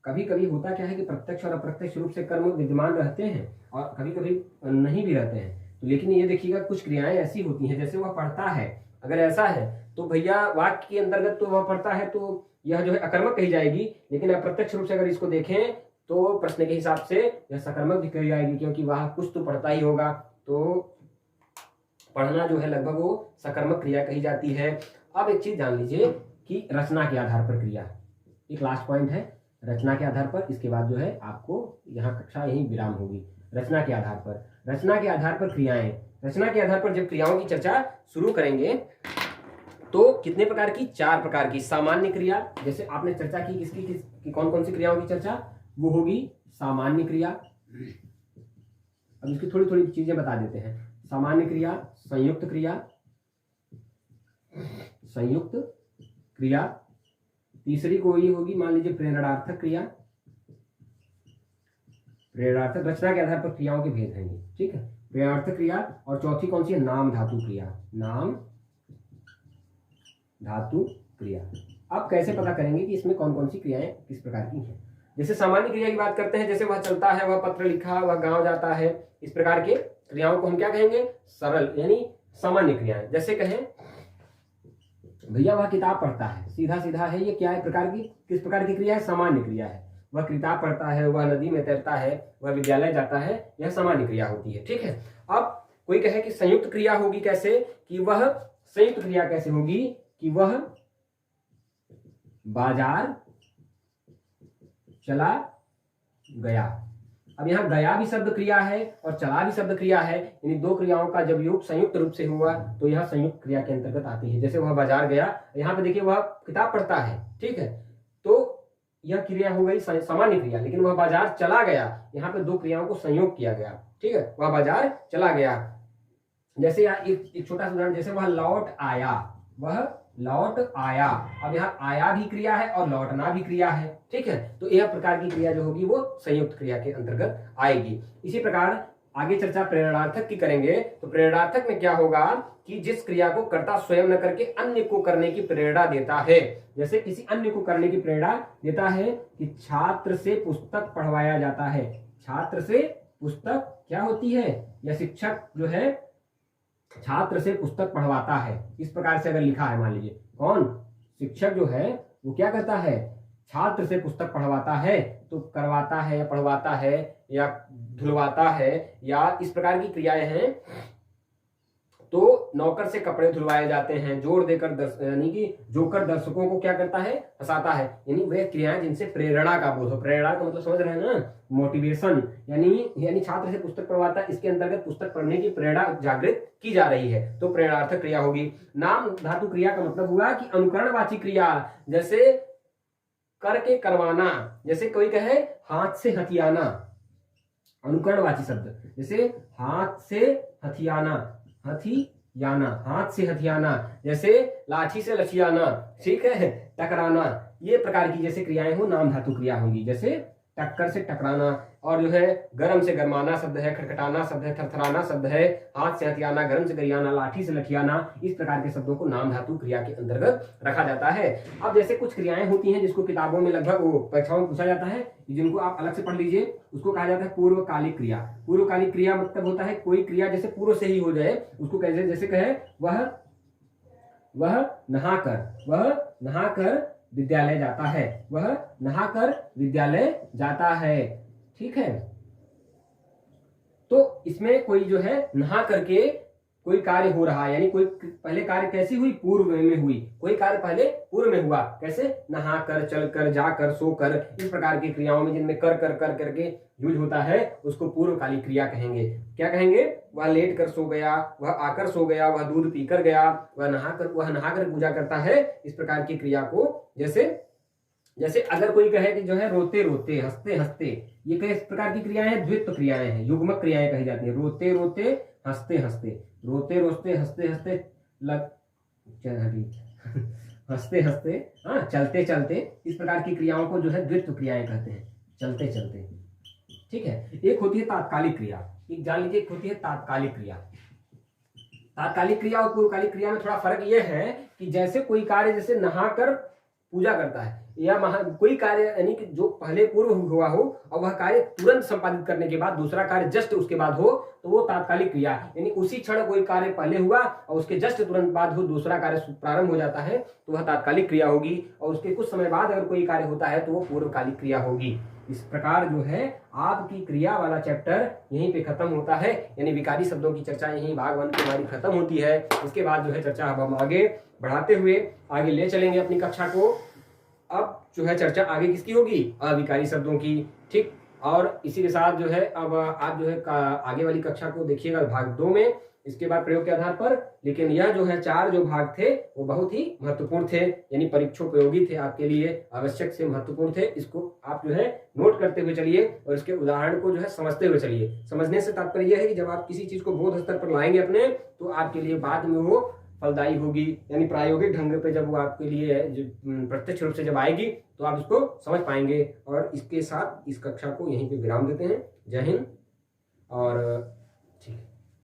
कभी कभी होता क्या है कि प्रत्यक्ष और अप्रत्यक्ष रूप से कर्म विद्यमान रहते हैं और कभी कभी नहीं भी रहते हैं। तो लेकिन ये देखिएगा, कुछ क्रियाएं ऐसी होती हैं, जैसे वह पढ़ता है, अगर ऐसा है तो भैया वाक्य के अंतर्गत तो वह पढ़ता है, तो यह जो है अकर्मक कही जाएगी। लेकिन अप्रत्यक्ष रूप से अगर इसको देखें तो प्रश्न के हिसाब से यह सकर्मक भी कही जाएगी, क्योंकि वह कुछ तो पढ़ता ही होगा। तो पढ़ना जो है लगभग वो सकर्मक क्रिया कही जाती है। अब एक चीज जान लीजिए कि रचना के आधार पर क्रिया, एक लास्ट पॉइंट है, रचना के आधार पर। इसके बाद जो है आपको यहाँ कक्षा यही विराम होगी। रचना के आधार पर, रचना के आधार पर क्रियाएं, रचना के आधार पर जब क्रियाओं की चर्चा शुरू करेंगे तो कितने प्रकार की? 4 प्रकार की। सामान्य क्रिया, जैसे आपने चर्चा की किसकी कौन कौन सी क्रियाओं की चर्चा, वो होगी सामान्य क्रिया। अब इसकी थोड़ी थोड़ी चीजें बता देते हैं। सामान्य क्रिया, संयुक्त क्रिया, संयुक्त क्रिया, तीसरी कोई होगी मान लीजिए प्रेरणार्थक क्रिया। प्रेरणार्थक, रचना के आधार पर क्रियाओं के भेद हैं ये, ठीक है, प्रेरणार्थक क्रिया। और चौथी कौन सी है? नाम धातु क्रिया, नाम धातु क्रिया। अब कैसे पता करेंगे कि इसमें कौन कौन सी क्रियाएं किस प्रकार की हैं? जैसे सामान्य क्रिया की बात करते हैं, जैसे वह चलता है, वह पत्र लिखा, वह गांव जाता है, इस प्रकार के क्रियाओं को हम क्या कहेंगे? सरल यानी सामान्य क्रियाएं। जैसे कहें भैया वह किताब पढ़ता है, सीधा सीधा है, ये क्या है प्रकार की, किस प्रकार की क्रिया है? सामान्य क्रिया है। वह किताब पढ़ता है, वह नदी में तैरता है, वह विद्यालय जाता है, यह सामान्य क्रिया होती है, ठीक है। अब कोई कहे कि संयुक्त क्रिया होगी, कैसे? कि वह संयुक्त क्रिया कैसे होगी कि वह बाजार चला गया। अब यहाँ गया भी शब्द क्रिया है और चला भी शब्द क्रिया है, यानी दो क्रियाओं का जब योग संयुक्त रूप से हुआ तो यह संयुक्त क्रिया के अंतर्गत आती है। जैसे वह बाजार गया, यहाँ पे देखिए वह किताब पढ़ता है, ठीक है, तो यह क्रिया हो गई सामान्य क्रिया। लेकिन वह बाजार चला गया, यहाँ पे दो क्रियाओं को संयोग किया गया, ठीक है, वह बाजार चला गया। जैसे यहाँ एक छोटा सा उदाहरण, जैसे वह लौट आया, वह लौट आया। अब यहाँ आया भी क्रिया है और लौटना भी क्रिया है, ठीक है, तो यह प्रकार की क्रिया जो होगी वो संयुक्त क्रिया के अंतर्गत आएगी। इसी प्रकार आगे चर्चा प्रेरणार्थक की करेंगे। तो प्रेरणार्थक में क्या होगा कि जिस क्रिया को कर्ता स्वयं न करके अन्य को करने की प्रेरणा देता है। जैसे किसी अन्य को करने की प्रेरणा देता है कि छात्र से पुस्तक पढ़वाया जाता है। छात्र से पुस्तक क्या होती है, या शिक्षक जो है छात्र से पुस्तक पढ़वाता है। इस प्रकार से अगर लिखा है, मान लीजिए कौन, शिक्षक जो है वो क्या करता है, छात्र से पुस्तक पढ़वाता है, तो करवाता है या पढ़वाता है या धुलवाता है या इस प्रकार की क्रियाएं हैं। तो नौकर से कपड़े धुलवाए जाते हैं, जोर देकर यानी कि जोकर दर्शकों को क्या करता है, हंसाता है, यानी वे क्रियाएं जिनसे प्रेरणा का बोध हो। प्रेरणा का मतलब समझ रहे हैं ना, मोटिवेशन, यानी छात्र से पुस्तक पढ़वाता है, इसके अंतर्गत पुस्तक पढ़ने की प्रेरणा जागृत की जा रही है, तो प्रेरणार्थक क्रिया होगी। नाम धातु क्रिया का मतलब हुआ कि अनुकरणवाची क्रिया, जैसे करके करवाना, जैसे कोई कहे हाथ से हथियाना, अनुकरणवाची शब्द, जैसे हाथ से हथियाना, हथियाना, हाथ से हथियाना, जैसे लाठी से लठियाना, ठीक है, टकराना, ये प्रकार की जैसे क्रियाएं हो नाम धातु क्रिया होंगी। जैसे टक्कर से टकराना, और जो है गरम से गरमाना शब्द है, खटखटाना शब्द है, थरथराना शब्द है, हाथ से हथियाना, गरम से गरियाना, लाठी से लठियाना, इस प्रकार के शब्दों को नाम धातु क्रिया के अंतर्गत रखा जाता है। अब जैसे कुछ क्रियाएं होती हैं जिसको किताबों में लगभग वो परीक्षाओं में पूछा जाता है, जिनको आप अलग से पढ़ लीजिए, उसको कहा जाता है पूर्वकालिक क्रिया। पूर्वकालिक क्रिया मतलब होता है कोई क्रिया जैसे पूर्व से ही हो जाए, उसको कैसे, जैसे कहे वह नहाकर विद्यालय जाता है, वह नहाकर विद्यालय जाता है, ठीक है। तो इसमें कोई जो है नहा करके कोई कार्य हो रहा है, यानी कोई पहले कार्य कैसी हुई, पूर्व में हुई, कोई कार्य पहले पूर्व में हुआ, कैसे, नहा कर, चल कर, जाकर, सोकर, इस प्रकार की क्रियाओं में जिनमें कर करके यूज होता है उसको पूर्वकालिक क्रिया कहेंगे। क्या कहेंगे, वह लेट कर सो गया, वह आकर सो गया, वह दूध पीकर गया, वह नहाकर पूजा करता है, इस प्रकार की क्रिया को, जैसे अगर कोई कहे कि जो है रोते रोते, हंसते हंसते, ये किस प्रकार की क्रियाएं हैं, द्वित्व क्रियाएं हैं, युग्मक क्रियाएं कही जाती है। रोते रोते, हंसते हंसते, रोते रोते, हंसते हंसते, हंसते हंसते, हाँ, चलते चलते, इस प्रकार की क्रियाओं को जो है द्वित्व क्रियाएं कहते हैं, चलते चलते, ठीक है। एक होती है तात्कालिक क्रिया, एक जान लीजिए, एक होती है तात्कालिक क्रिया। तात्कालिक क्रिया और पूर्वकालिक क्रिया में थोड़ा फर्क यह है कि जैसे कोई कार्य जैसे नहाकर पूजा करता है, या कोई कार्य यानी कि जो पहले पूर्व हुआ हो और वह कार्य तुरंत संपादित करने के बाद दूसरा कार्य जस्ट उसके बाद हो, तो वो तात्कालिक क्रिया, यानी उसी क्षण कोई कार्य पहले हुआ और उसके जस्ट तुरंत बाद हो दूसरा कार्य प्रारंभ हो जाता है, तो वह तात्कालिक क्रिया होगी। और उसके कुछ समय बाद अगर कोई कार्य होता है तो वो पूर्वकालिक क्रिया होगी। इस प्रकार जो है आपकी क्रिया वाला चैप्टर यहीं पे खत्म होता है, यानी विकारी शब्दों की चर्चा यहीं भाग 1 की हमारी खत्म होती है। इसके बाद जो है चर्चा हम आगे बढ़ाते हुए आगे ले चलेंगे अपनी कक्षा को। अब जो है चर्चा आगे किसकी होगी, अविकारी शब्दों की, ठीक। और इसी के साथ जो है अब आप जो है आगे वाली कक्षा को देखिएगा भाग 2 में, इसके बाद प्रयोग के आधार पर। लेकिन यह जो है 4 जो भाग थे वो बहुत ही महत्वपूर्ण थे, यानी परीक्षोपयोगी थे, आपके लिए आवश्यक से महत्वपूर्ण थे। इसको आप जो है नोट करते हुए चलिए और इसके उदाहरण को जो है समझते हुए चलिए। समझने से तात्पर्य यह है कि जब आप किसी चीज को बोध स्तर पर लाएंगे अपने, तो आपके लिए बाद में वो फलदायी होगी, यानी प्रायोगिक ढंग पे जब वो आपके लिए प्रत्यक्ष रूप से जब आएगी तो आप इसको समझ पाएंगे। और इसके साथ इस कक्षा को यहीं पे विराम देते हैं। जय हिंद और ठीक है।